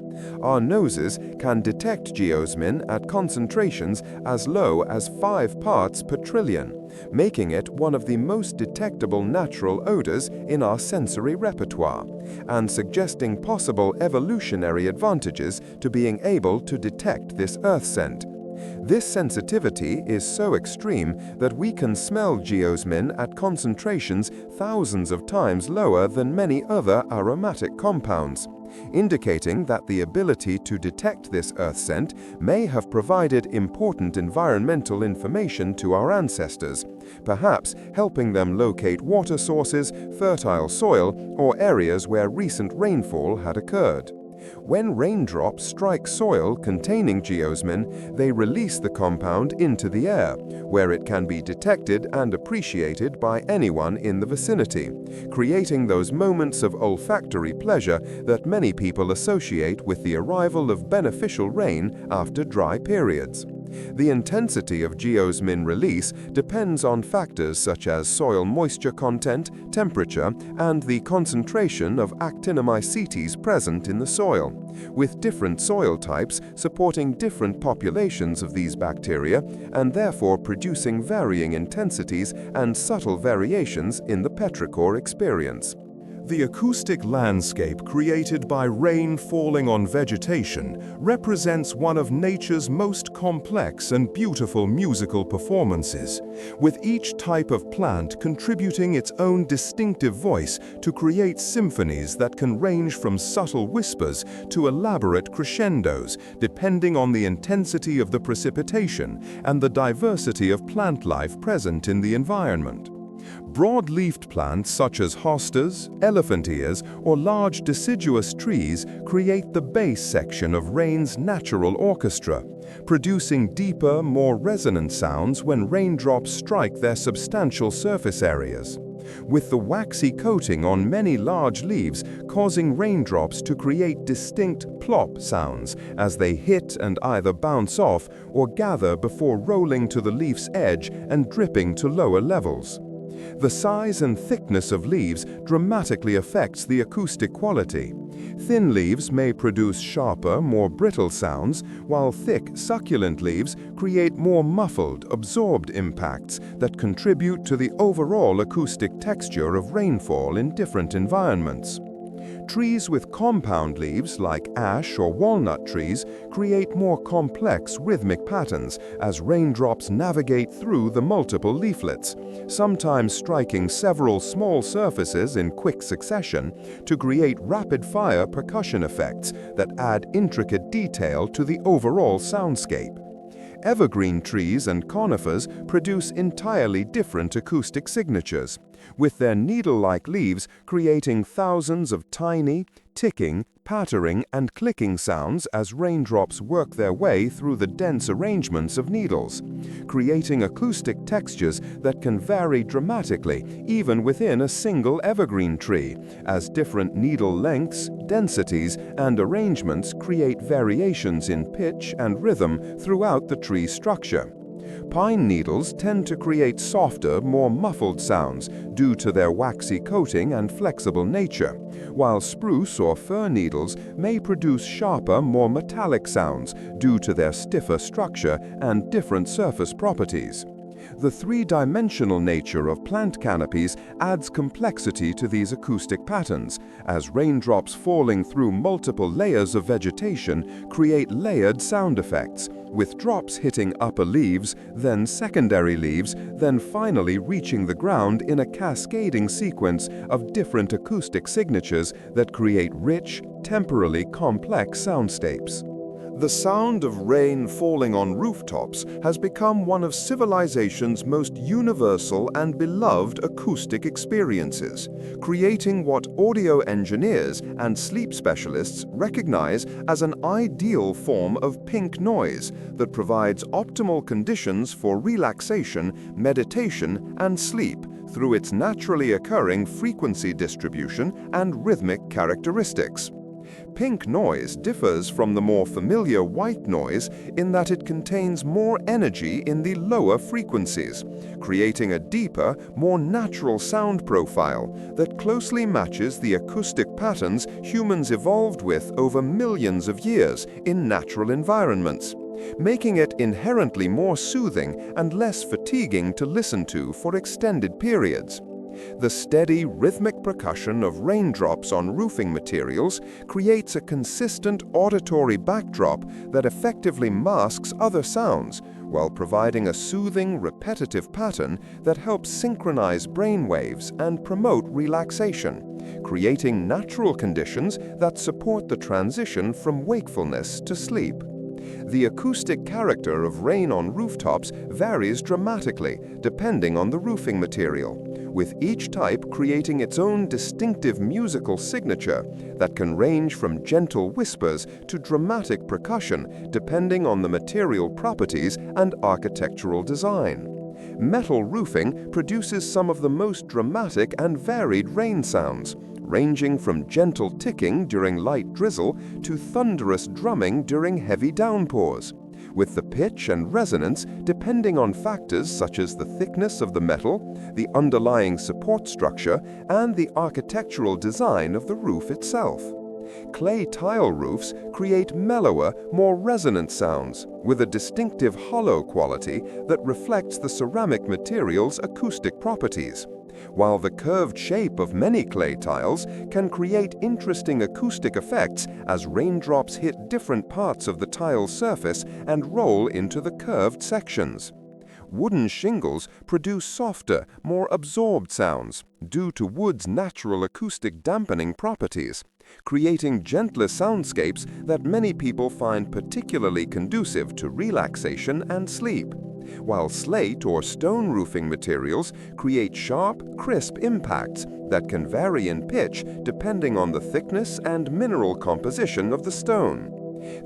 [SPEAKER 1] Our noses can detect geosmin at concentrations as low as 5 parts per trillion, making it one of the most detectable natural odors in our sensory repertoire, and suggesting possible evolutionary advantages to being able to detect this earth scent. This sensitivity is so extreme that we can smell geosmin at concentrations thousands of times lower than many other aromatic compounds, indicating that the ability to detect this earth scent may have provided important environmental information to our ancestors, perhaps helping them locate water sources, fertile soil, or areas where recent rainfall had occurred. When raindrops strike soil containing geosmin, they release the compound into the air, where it can be detected and appreciated by anyone in the vicinity, creating those moments of olfactory pleasure that many people associate with the arrival of beneficial rain after dry periods. The intensity of geosmin release depends on factors such as soil moisture content, temperature, and the concentration of actinomycetes present in the soil, with different soil types supporting different populations of these bacteria and therefore producing varying intensities and subtle variations in the petrichor experience. The acoustic landscape created by rain falling on vegetation represents one of nature's most complex and beautiful musical performances, with each type of plant contributing its own distinctive voice to create symphonies that can range from subtle whispers to elaborate crescendos, depending on the intensity of the precipitation and the diversity of plant life present in the environment. Broad-leafed plants such as hostas, elephant ears, or large deciduous trees create the bass section of rain's natural orchestra, producing deeper, more resonant sounds when raindrops strike their substantial surface areas, with the waxy coating on many large leaves causing raindrops to create distinct plop sounds as they hit and either bounce off or gather before rolling to the leaf's edge and dripping to lower levels. The size and thickness of leaves dramatically affects the acoustic quality. Thin leaves may produce sharper, more brittle sounds, while thick, succulent leaves create more muffled, absorbed impacts that contribute to the overall acoustic texture of rainfall in different environments. Trees with compound leaves, like ash or walnut trees, create more complex rhythmic patterns as raindrops navigate through the multiple leaflets, sometimes striking several small surfaces in quick succession to create rapid-fire percussion effects that add intricate detail to the overall soundscape. Evergreen trees and conifers produce entirely different acoustic signatures, with their needle-like leaves creating thousands of tiny, ticking, pattering, and clicking sounds as raindrops work their way through the dense arrangements of needles, creating acoustic textures that can vary dramatically even within a single evergreen tree, as different needle lengths, densities, and arrangements create variations in pitch and rhythm throughout the tree structure. Pine needles tend to create softer, more muffled sounds due to their waxy coating and flexible nature, while spruce or fir needles may produce sharper, more metallic sounds due to their stiffer structure and different surface properties. The three-dimensional nature of plant canopies adds complexity to these acoustic patterns, as raindrops falling through multiple layers of vegetation create layered sound effects, with drops hitting upper leaves, then secondary leaves, then finally reaching the ground in a cascading sequence of different acoustic signatures that create rich, temporally complex soundscapes. The sound of rain falling on rooftops has become one of civilization's most universal and beloved acoustic experiences, creating what audio engineers and sleep specialists recognize as an ideal form of pink noise that provides optimal conditions for relaxation, meditation, and sleep through its naturally occurring frequency distribution and rhythmic characteristics. Pink noise differs from the more familiar white noise in that it contains more energy in the lower frequencies, creating a deeper, more natural sound profile that closely matches the acoustic patterns humans evolved with over millions of years in natural environments, making it inherently more soothing and less fatiguing to listen to for extended periods. The steady, rhythmic percussion of raindrops on roofing materials creates a consistent auditory backdrop that effectively masks other sounds, while providing a soothing, repetitive pattern that helps synchronize brain waves and promote relaxation, creating natural conditions that support the transition from wakefulness to sleep. The acoustic character of rain on rooftops varies dramatically depending on the roofing material, with each type creating its own distinctive musical signature that can range from gentle whispers to dramatic percussion depending on the material properties and architectural design. Metal roofing produces some of the most dramatic and varied rain sounds, ranging from gentle ticking during light drizzle to thunderous drumming during heavy downpours, with the pitch and resonance depending on factors such as the thickness of the metal, the underlying support structure, and the architectural design of the roof itself. Clay tile roofs create mellower, more resonant sounds, with a distinctive hollow quality that reflects the ceramic material's acoustic properties, while the curved shape of many clay tiles can create interesting acoustic effects as raindrops hit different parts of the tile surface and roll into the curved sections. Wooden shingles produce softer, more absorbed sounds due to wood's natural acoustic dampening properties, creating gentler soundscapes that many people find particularly conducive to relaxation and sleep, while slate or stone roofing materials create sharp, crisp impacts that can vary in pitch depending on the thickness and mineral composition of the stone.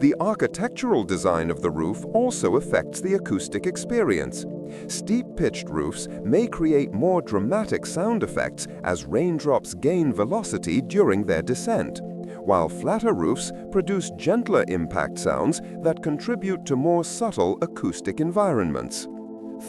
[SPEAKER 1] The architectural design of the roof also affects the acoustic experience. Steep-pitched roofs may create more dramatic sound effects as raindrops gain velocity during their descent, while flatter roofs produce gentler impact sounds that contribute to more subtle acoustic environments.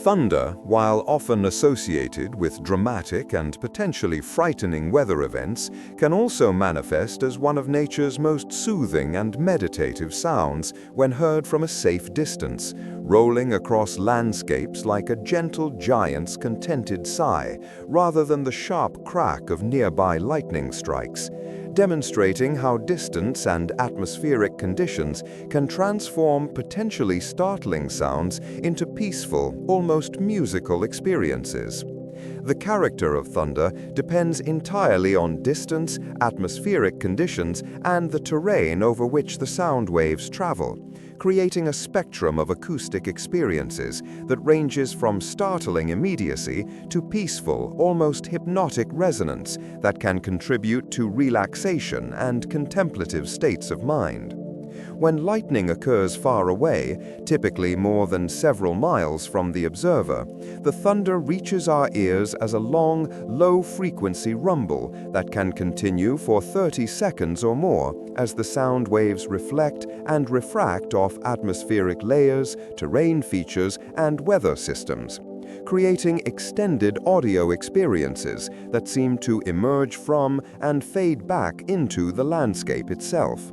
[SPEAKER 1] Thunder, while often associated with dramatic and potentially frightening weather events, can also manifest as one of nature's most soothing and meditative sounds when heard from a safe distance, rolling across landscapes like a gentle giant's contented sigh, rather than the sharp crack of nearby lightning strikes, demonstrating how distance and atmospheric conditions can transform potentially startling sounds into peaceful, almost musical experiences. The character of thunder depends entirely on distance, atmospheric conditions, and the terrain over which the sound waves travel, creating a spectrum of acoustic experiences that ranges from startling immediacy to peaceful, almost hypnotic resonance that can contribute to relaxation and contemplative states of mind. When lightning occurs far away, typically more than several miles from the observer, the thunder reaches our ears as a long, low-frequency rumble that can continue for 30 seconds or more as the sound waves reflect and refract off atmospheric layers, terrain features, and weather systems, creating extended audio experiences that seem to emerge from and fade back into the landscape itself.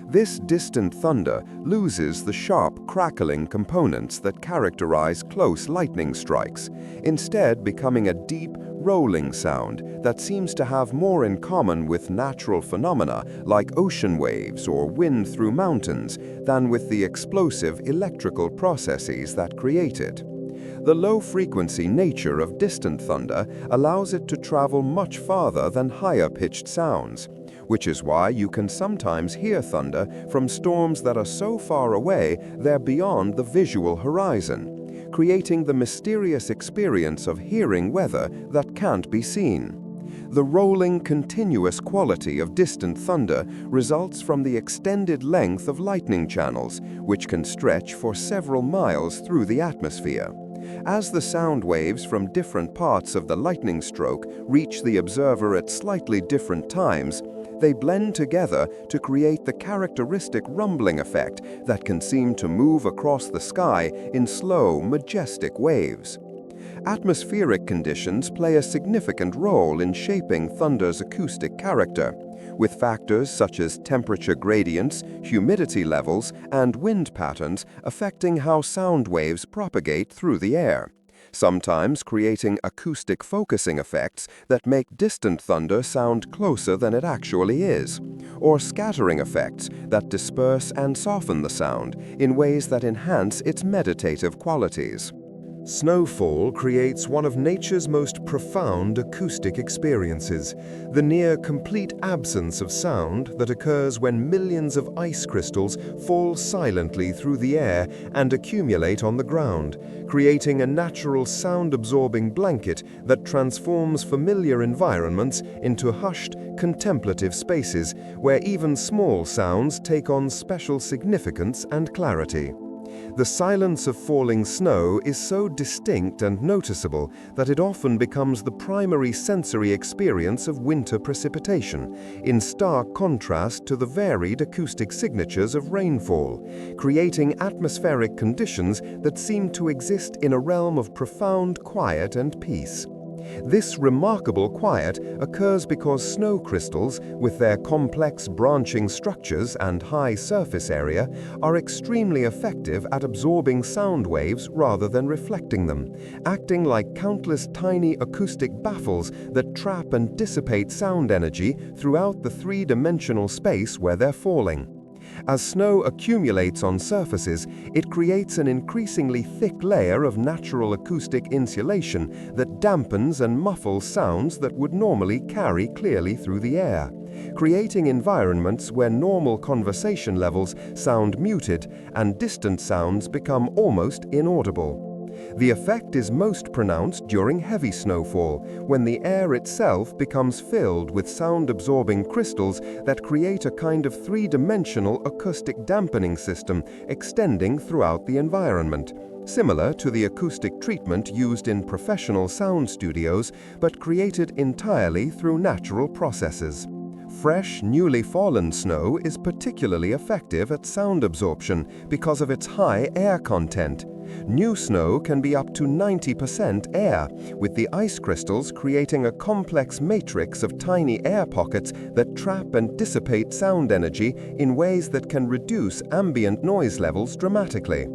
[SPEAKER 1] This distant thunder loses the sharp, crackling components that characterize close lightning strikes, instead becoming a deep, rolling sound that seems to have more in common with natural phenomena like ocean waves or wind through mountains than with the explosive electrical processes that create it. The low-frequency nature of distant thunder allows it to travel much farther than higher-pitched sounds, which is why you can sometimes hear thunder from storms that are so far away they're beyond the visual horizon, creating the mysterious experience of hearing weather that can't be seen. The rolling, continuous quality of distant thunder results from the extended length of lightning channels, which can stretch for several miles through the atmosphere. As the sound waves from different parts of the lightning stroke reach the observer at slightly different times, they blend together to create the characteristic rumbling effect that can seem to move across the sky in slow, majestic waves. Atmospheric conditions play a significant role in shaping thunder's acoustic character, with factors such as temperature gradients, humidity levels, and wind patterns affecting how sound waves propagate through the air, sometimes creating acoustic focusing effects that make distant thunder sound closer than it actually is, or scattering effects that disperse and soften the sound in ways that enhance its meditative qualities. Snowfall creates one of nature's most profound acoustic experiences, the near-complete absence of sound that occurs when millions of ice crystals fall silently through the air and accumulate on the ground, creating a natural sound-absorbing blanket that transforms familiar environments into hushed, contemplative spaces where even small sounds take on special significance and clarity. The silence of falling snow is so distinct and noticeable that it often becomes the primary sensory experience of winter precipitation, in stark contrast to the varied acoustic signatures of rainfall, creating atmospheric conditions that seem to exist in a realm of profound quiet and peace. This remarkable quiet occurs because snow crystals, with their complex branching structures and high surface area, are extremely effective at absorbing sound waves rather than reflecting them, acting like countless tiny acoustic baffles that trap and dissipate sound energy throughout the three-dimensional space where they're falling. As snow accumulates on surfaces, it creates an increasingly thick layer of natural acoustic insulation that dampens and muffles sounds that would normally carry clearly through the air, creating environments where normal conversation levels sound muted and distant sounds become almost inaudible. The effect is most pronounced during heavy snowfall, when the air itself becomes filled with sound-absorbing crystals that create a kind of three-dimensional acoustic dampening system extending throughout the environment, similar to the acoustic treatment used in professional sound studios, but created entirely through natural processes. Fresh, newly fallen snow is particularly effective at sound absorption because of its high air content. New snow can be up to 90% air, with the ice crystals creating a complex matrix of tiny air pockets that trap and dissipate sound energy in ways that can reduce ambient noise levels dramatically.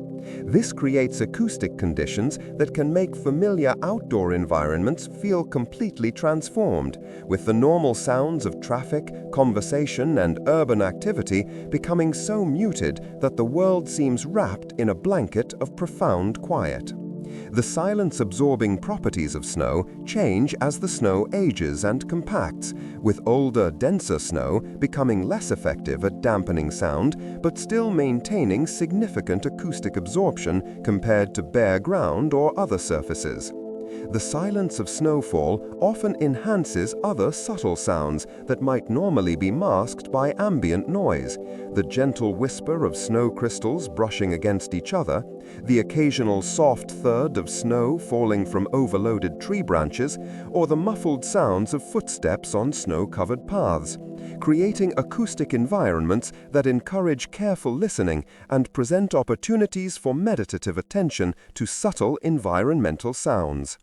[SPEAKER 1] This creates acoustic conditions that can make familiar outdoor environments feel completely transformed, with the normal sounds of traffic, conversation, and urban activity becoming so muted that the world seems wrapped in a blanket of profound quiet. The silence-absorbing properties of snow change as the snow ages and compacts, with older, denser snow becoming less effective at dampening sound, but still maintaining significant acoustic absorption compared to bare ground or other surfaces. The silence of snowfall often enhances other subtle sounds that might normally be masked by ambient noise: the gentle whisper of snow crystals brushing against each other, the occasional soft thud of snow falling from overloaded tree branches, or the muffled sounds of footsteps on snow-covered paths, creating acoustic environments that encourage careful listening and present opportunities for meditative attention to subtle environmental sounds.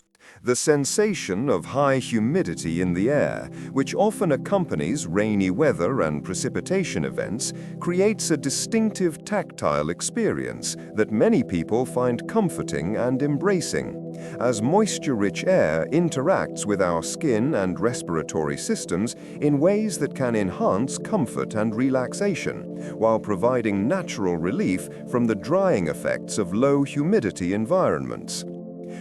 [SPEAKER 1] The sensation of high humidity in the air, which often accompanies rainy weather and precipitation events, creates a distinctive tactile experience that many people find comforting and embracing. As moisture-rich air interacts with our skin and respiratory systems in ways that can enhance comfort and relaxation, while providing natural relief from the drying effects of low humidity environments.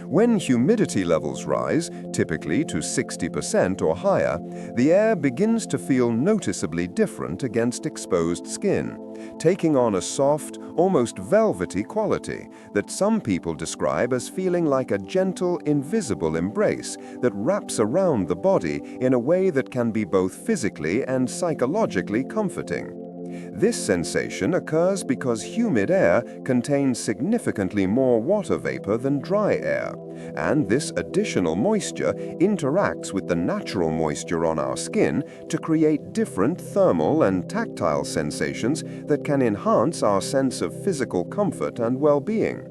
[SPEAKER 1] When humidity levels rise, typically to 60% or higher, the air begins to feel noticeably different against exposed skin, taking on a soft, almost velvety quality that some people describe as feeling like a gentle, invisible embrace that wraps around the body in a way that can be both physically and psychologically comforting. This sensation occurs because humid air contains significantly more water vapor than dry air, and this additional moisture interacts with the natural moisture on our skin to create different thermal and tactile sensations that can enhance our sense of physical comfort and well-being.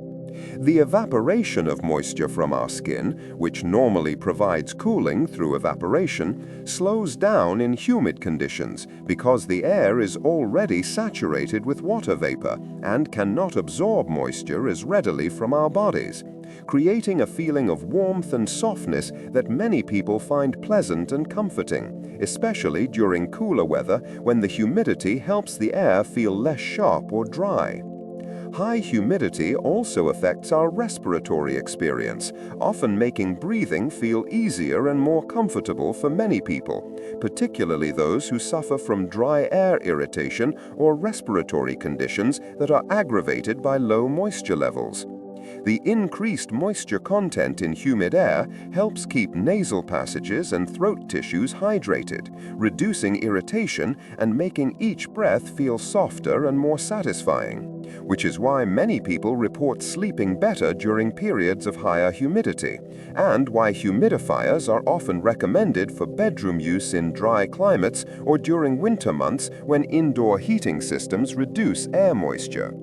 [SPEAKER 1] The evaporation of moisture from our skin, which normally provides cooling through evaporation, slows down in humid conditions because the air is already saturated with water vapor and cannot absorb moisture as readily from our bodies, creating a feeling of warmth and softness that many people find pleasant and comforting, especially during cooler weather when the humidity helps the air feel less sharp or dry. High humidity also affects our respiratory experience, often making breathing feel easier and more comfortable for many people, particularly those who suffer from dry air irritation or respiratory conditions that are aggravated by low moisture levels. The increased moisture content in humid air helps keep nasal passages and throat tissues hydrated, reducing irritation and making each breath feel softer and more satisfying. which is why many people report sleeping better during periods of higher humidity, and why humidifiers are often recommended for bedroom use in dry climates or during winter months when indoor heating systems reduce air moisture.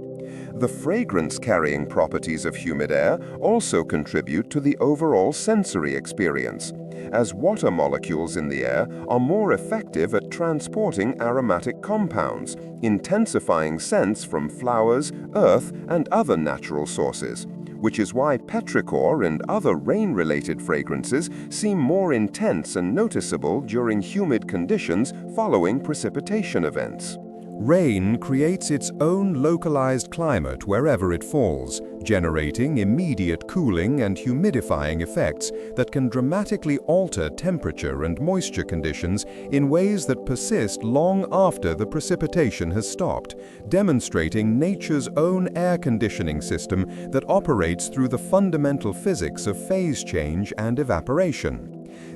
[SPEAKER 1] The fragrance-carrying properties of humid air also contribute to the overall sensory experience, as water molecules in the air are more effective at transporting aromatic compounds, intensifying scents from flowers, earth, and other natural sources, which is why petrichor and other rain-related fragrances seem more intense and noticeable during humid conditions following precipitation events. Rain creates its own localized climate wherever it falls, generating immediate cooling and humidifying effects that can dramatically alter temperature and moisture conditions in ways that persist long after the precipitation has stopped, demonstrating nature's own air conditioning system that operates through the fundamental physics of phase change and evaporation.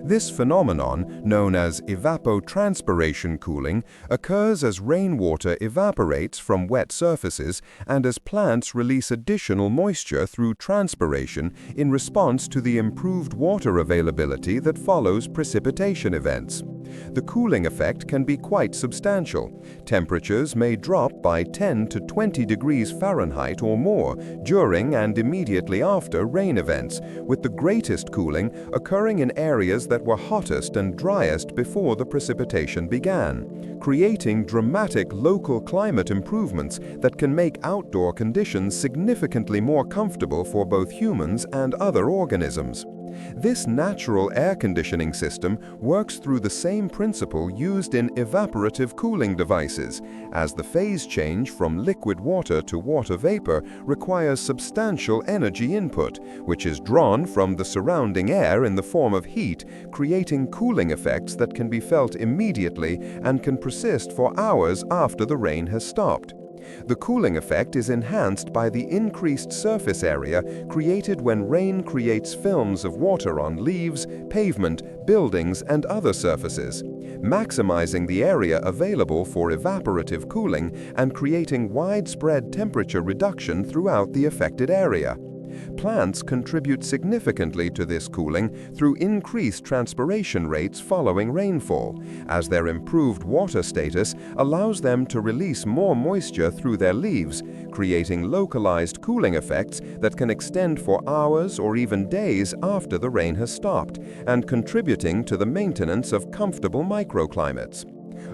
[SPEAKER 1] This phenomenon, known as evapotranspiration cooling, occurs as rainwater evaporates from wet surfaces and as plants release additional moisture through transpiration in response to the improved water availability that follows precipitation events. The cooling effect can be quite substantial. Temperatures may drop by 10 to 20 degrees Fahrenheit or more during and immediately after rain events, with the greatest cooling occurring in areas that were hottest and driest before the precipitation began, creating dramatic local climate improvements that can make outdoor conditions significantly more comfortable for both humans and other organisms. This natural air conditioning system works through the same principle used in evaporative cooling devices, as the phase change from liquid water to water vapor requires substantial energy input, which is drawn from the surrounding air in the form of heat, creating cooling effects that can be felt immediately and can persist for hours after the rain has stopped. The cooling effect is enhanced by the increased surface area created when rain creates films of water on leaves, pavement, buildings, and other surfaces, maximizing the area available for evaporative cooling and creating widespread temperature reduction throughout the affected area. Plants contribute significantly to this cooling through increased transpiration rates following rainfall, as their improved water status allows them to release more moisture through their leaves, creating localized cooling effects that can extend for hours or even days after the rain has stopped, and contributing to the maintenance of comfortable microclimates.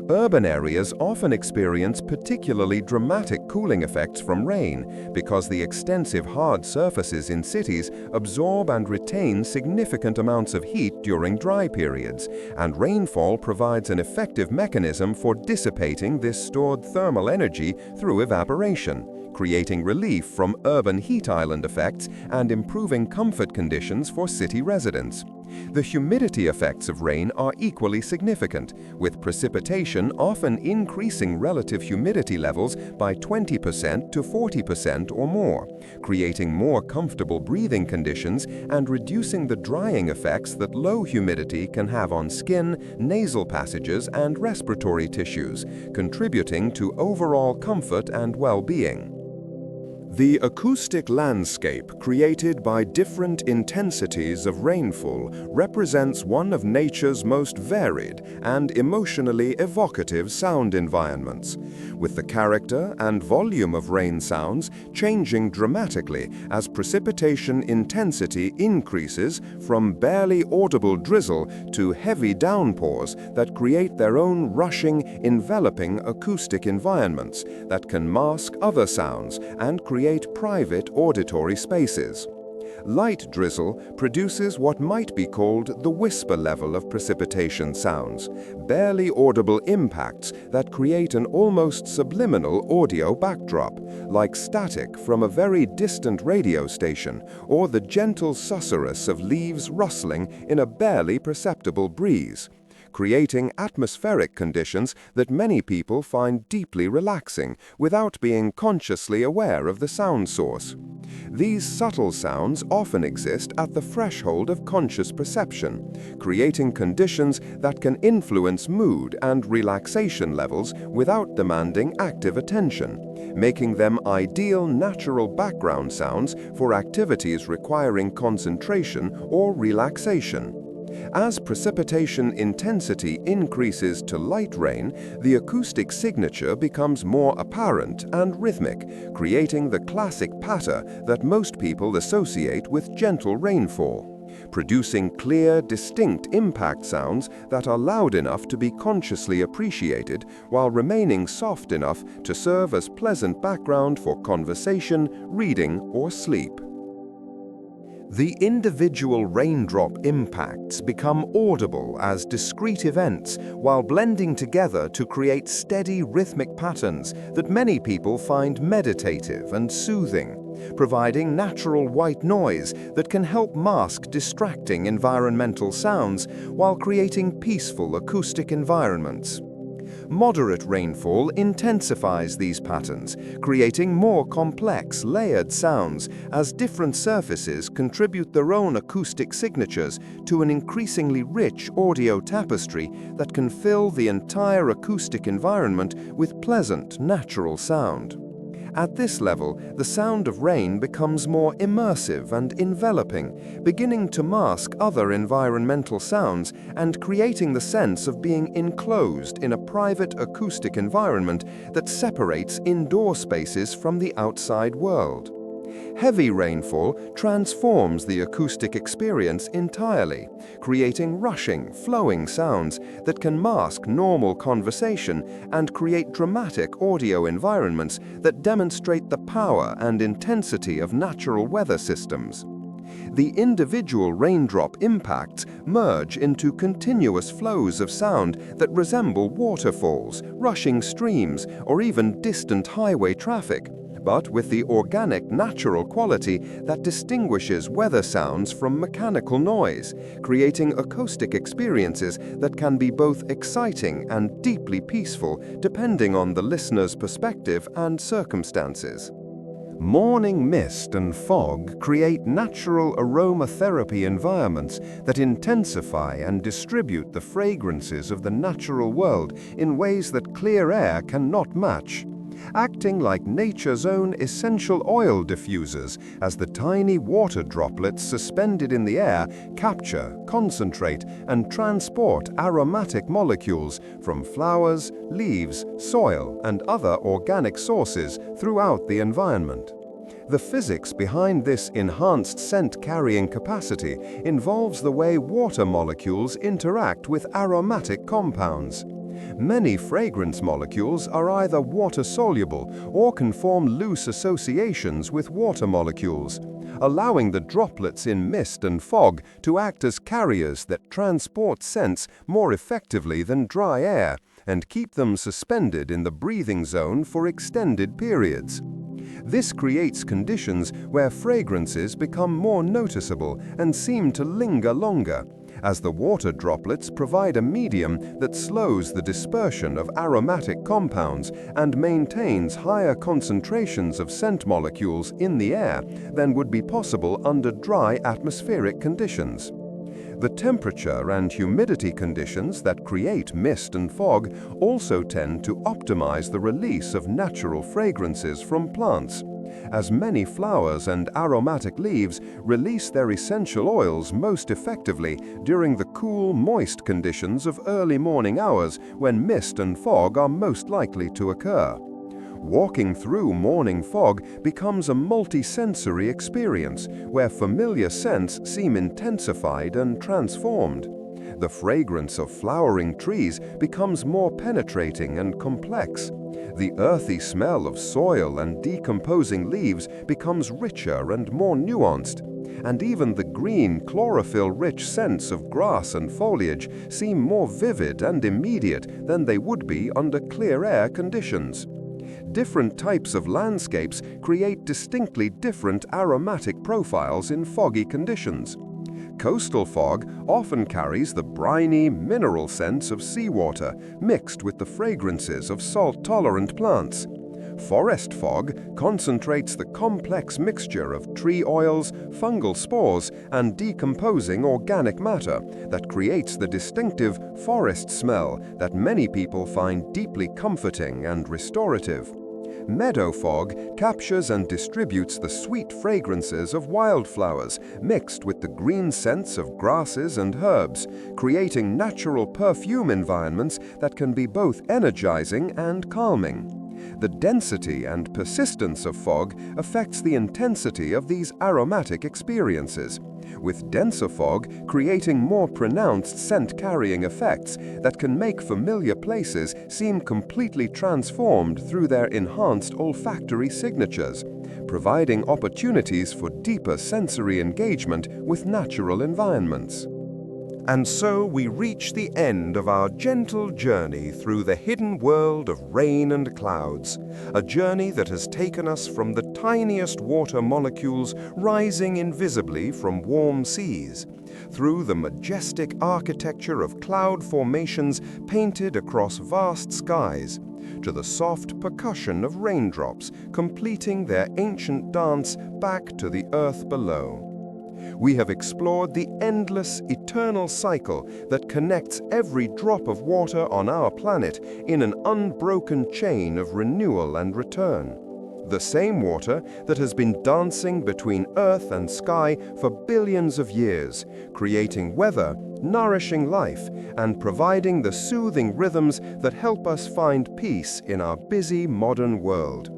[SPEAKER 1] Urban areas often experience particularly dramatic cooling effects from rain because the extensive hard surfaces in cities absorb and retain significant amounts of heat during dry periods, and rainfall provides an effective mechanism for dissipating this stored thermal energy through evaporation, creating relief from urban heat island effects and improving comfort conditions for city residents. The humidity effects of rain are equally significant, with precipitation often increasing relative humidity levels by 20% to 40% or more, creating more comfortable breathing conditions and reducing the drying effects that low humidity can have on skin, nasal passages, and respiratory tissues, contributing to overall comfort and well-being. The acoustic landscape created by different intensities of rainfall represents one of nature's most varied and emotionally evocative sound environments, with the character and volume of rain sounds changing dramatically as precipitation intensity increases from barely audible drizzle to heavy downpours that create their own rushing, enveloping acoustic environments that can mask other sounds and create private auditory spaces. Light drizzle produces what might be called the whisper level of precipitation sounds, barely audible impacts that create an almost subliminal audio backdrop, like static from a very distant radio station or the gentle susurrus of leaves rustling in a barely perceptible breeze. creating atmospheric conditions that many people find deeply relaxing without being consciously aware of the sound source. These subtle sounds often exist at the threshold of conscious perception, creating conditions that can influence mood and relaxation levels without demanding active attention, making them ideal natural background sounds for activities requiring concentration or relaxation. As precipitation intensity increases to light rain, the acoustic signature becomes more apparent and rhythmic, creating the classic patter that most people associate with gentle rainfall, producing clear, distinct impact sounds that are loud enough to be consciously appreciated while remaining soft enough to serve as pleasant background for conversation, reading, or sleep. The individual raindrop impacts become audible as discrete events while blending together to create steady rhythmic patterns that many people find meditative and soothing, providing natural white noise that can help mask distracting environmental sounds while creating peaceful acoustic environments. Moderate rainfall intensifies these patterns, creating more complex, layered sounds as different surfaces contribute their own acoustic signatures to an increasingly rich audio tapestry that can fill the entire acoustic environment with pleasant, natural sound. At this level, the sound of rain becomes more immersive and enveloping, beginning to mask other environmental sounds and creating the sense of being enclosed in a private acoustic environment that separates indoor spaces from the outside world. Heavy rainfall transforms the acoustic experience entirely, creating rushing, flowing sounds that can mask normal conversation and create dramatic audio environments that demonstrate the power and intensity of natural weather systems. The individual raindrop impacts merge into continuous flows of sound that resemble waterfalls, rushing streams, or even distant highway traffic, but with the organic, natural quality that distinguishes weather sounds from mechanical noise, creating acoustic experiences that can be both exciting and deeply peaceful depending on the listener's perspective and circumstances. Morning mist and fog create natural aromatherapy environments that intensify and distribute the fragrances of the natural world in ways that clear air cannot match, acting like nature's own essential oil diffusers as the tiny water droplets suspended in the air capture, concentrate, and transport aromatic molecules from flowers, leaves, soil, and other organic sources throughout the environment. The physics behind this enhanced scent-carrying capacity involves the way water molecules interact with aromatic compounds. Many fragrance molecules are either water-soluble or can form loose associations with water molecules, allowing the droplets in mist and fog to act as carriers that transport scents more effectively than dry air and keep them suspended in the breathing zone for extended periods. This creates conditions where fragrances become more noticeable and seem to linger longer, as the water droplets provide a medium that slows the dispersion of aromatic compounds and maintains higher concentrations of scent molecules in the air than would be possible under dry atmospheric conditions. The temperature and humidity conditions that create mist and fog also tend to optimize the release of natural fragrances from plants, as many flowers and aromatic leaves release their essential oils most effectively during the cool, moist conditions of early morning hours when mist and fog are most likely to occur. Walking through morning fog becomes a multi-sensory experience where familiar scents seem intensified and transformed. The fragrance of flowering trees becomes more penetrating and complex. The earthy smell of soil and decomposing leaves becomes richer and more nuanced, and even the green, chlorophyll-rich scents of grass and foliage seem more vivid and immediate than they would be under clear air conditions. Different types of landscapes create distinctly different aromatic profiles in foggy conditions. Coastal fog often carries the briny, mineral scents of seawater mixed with the fragrances of salt-tolerant plants. Forest fog concentrates the complex mixture of tree oils, fungal spores, and decomposing organic matter that creates the distinctive forest smell that many people find deeply comforting and restorative. Meadow fog captures and distributes the sweet fragrances of wildflowers mixed with the green scents of grasses and herbs, creating natural perfume environments that can be both energizing and calming. The density and persistence of fog affects the intensity of these aromatic experiences, with denser fog creating more pronounced scent-carrying effects that can make familiar places seem completely transformed through their enhanced olfactory signatures, providing opportunities for deeper sensory engagement with natural environments. And so we reach the end of our gentle journey through the hidden world of rain and clouds, a journey that has taken us from the tiniest water molecules rising invisibly from warm seas, through the majestic architecture of cloud formations painted across vast skies, to the soft percussion of raindrops completing their ancient dance back to the earth below. We have explored the endless, eternal cycle that connects every drop of water on our planet in an unbroken chain of renewal and return. The same water that has been dancing between earth and sky for billions of years, creating weather, nourishing life, and providing the soothing rhythms that help us find peace in our busy modern world.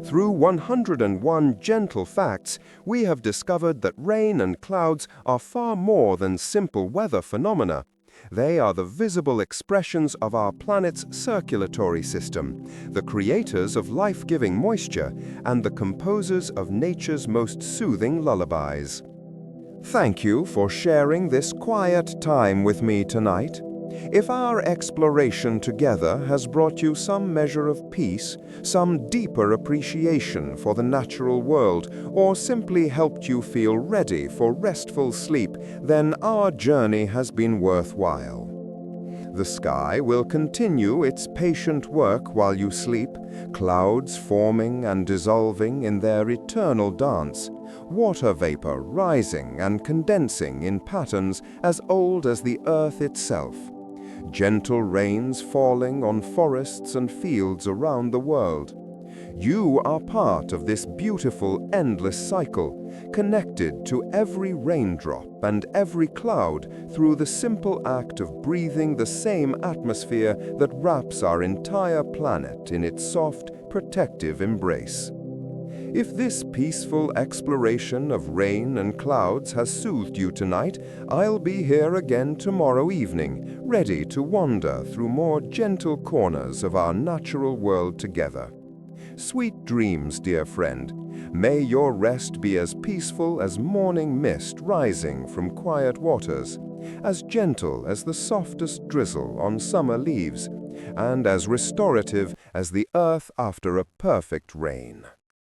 [SPEAKER 1] Through 101 gentle facts, we have discovered that rain and clouds are far more than simple weather phenomena. They are the visible expressions of our planet's circulatory system, the creators of life-giving moisture, and the composers of nature's most soothing lullabies. Thank you for sharing this quiet time with me tonight. If our exploration together has brought you some measure of peace, some deeper appreciation for the natural world, or simply helped you feel ready for restful sleep, then our journey has been worthwhile. The sky will continue its patient work while you sleep, clouds forming and dissolving in their eternal dance, water vapor rising and condensing in patterns as old as the earth itself, gentle rains falling on forests and fields around the world. You are part of this beautiful, endless cycle, connected to every raindrop and every cloud through the simple act of breathing the same atmosphere that wraps our entire planet in its soft, protective embrace. If this peaceful exploration of rain and clouds has soothed you tonight, I'll be here again tomorrow evening, ready to wander through more gentle corners of our natural world together. Sweet dreams, dear friend. May your rest be as peaceful as morning mist rising from quiet waters, as gentle as the softest drizzle on summer leaves, and as restorative as the earth after a perfect rain.